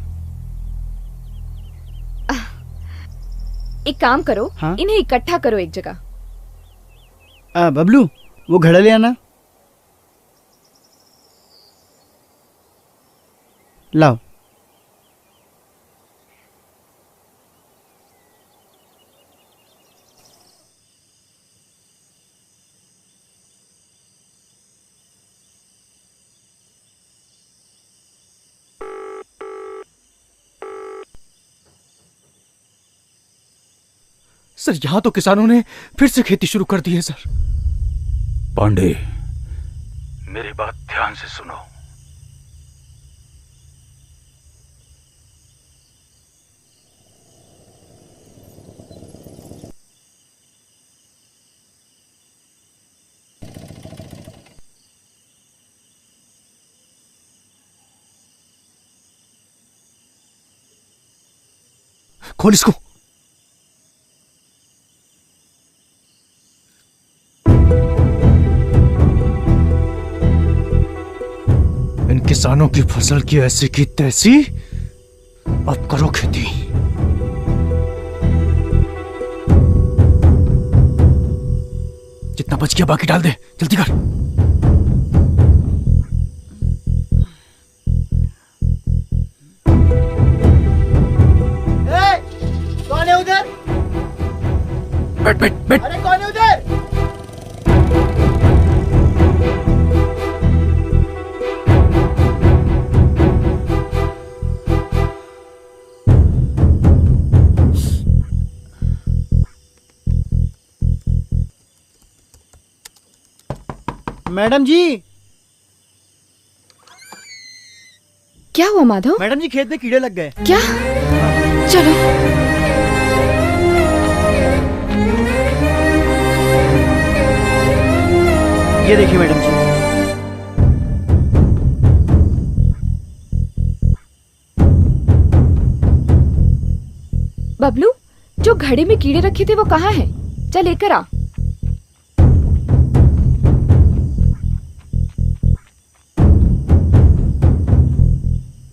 एक काम करो, हाँ? इन्हें इकट्ठा करो एक जगह। बबलू, वो घड़ा ले आना। लाओ। सर, यहाँ तो किसानों ने फिर से खेती शुरू कर दी है सर। पांडे, मेरी बात ध्यान से सुनो। खोल इसको। इन किसानों की फसल की ऐसी की तैसी, अब करो खेती। जितना बच गया बाकी डाल दे, जल्दी कर। कौन है उधर? बैठ बैठ बैठ। अरे कौन है उधर? मैडम जी। क्या हुआ माधव? मैडम जी, खेत में कीड़े लग गए। क्या? चलो। ये देखिए मैडम जी। बबलू, जो घड़े में कीड़े रखे थे वो कहाँ हैं? चल लेकर आ।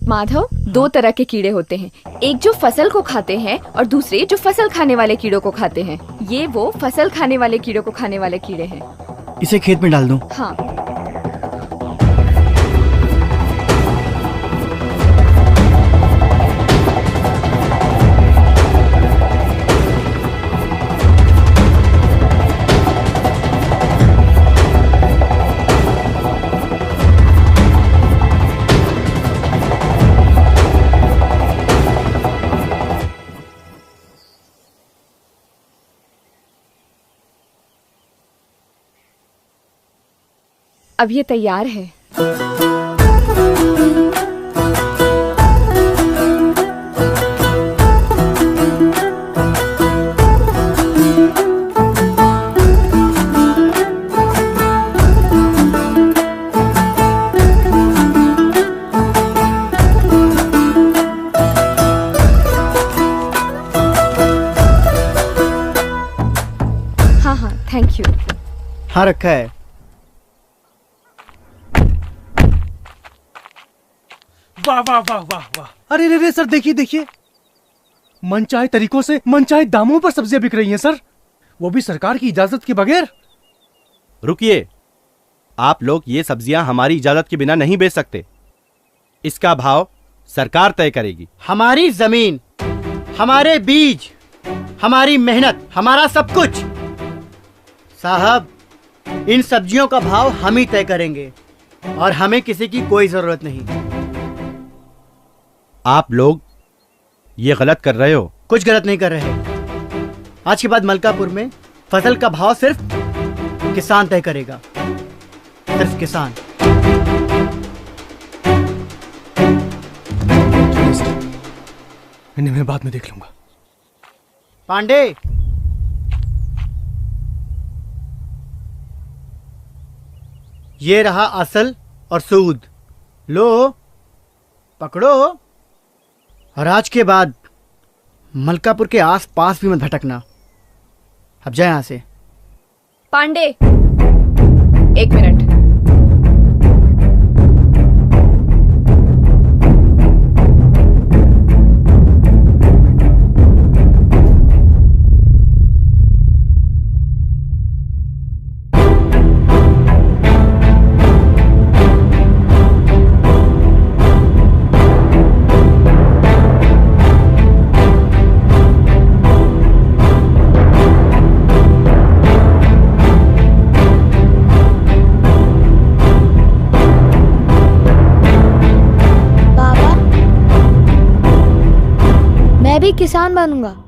माधव, दो तरह के कीड़े होते हैं, एक जो फसल को खाते हैं और दूसरे जो फसल खाने वाले कीड़ों को खाते हैं। ये वो फसल खाने वाले कीड़ों को खाने वाले कीड़े हैं। इसे खेत में डाल दूं? हाँ। अब ये तैयार है। हाँ हाँ, थैंक यू। हाँ रखा है। वाह वाह वाह वाह वाह। अरे रे रे सर, देखिए देखिए, मनचाहे तरीकों से मनचाहे दामों पर सब्जियां बिक रही हैं सर, वो भी सरकार की इजाजत के बगैर। रुकिए, आप लोग ये सब्जियां हमारी इजाजत के बिना नहीं बेच सकते। इसका भाव सरकार तय करेगी। हमारी जमीन, हमारे बीज, हमारी मेहनत, हमारा सब कुछ। साहब, इन सब्जियों का भाव हम ही तय करेंगे और हमें किसी की कोई जरूरत नहीं। आप लोग ये गलत कर रहे हो। कुछ गलत नहीं कर रहे। आज के बाद मलकापुर में फसल का भाव सिर्फ किसान तय करेगा, सिर्फ किसान। इन्हें मैं बाद में देख लूंगा। पांडे, ये रहा असल और सूद, लो पकड़ो। और आज के बाद मलकापुर के आस पास भी मत भटकना। अब जाए यहां से। पांडे, एक मिनट। मैं भी किसान बनूंगा।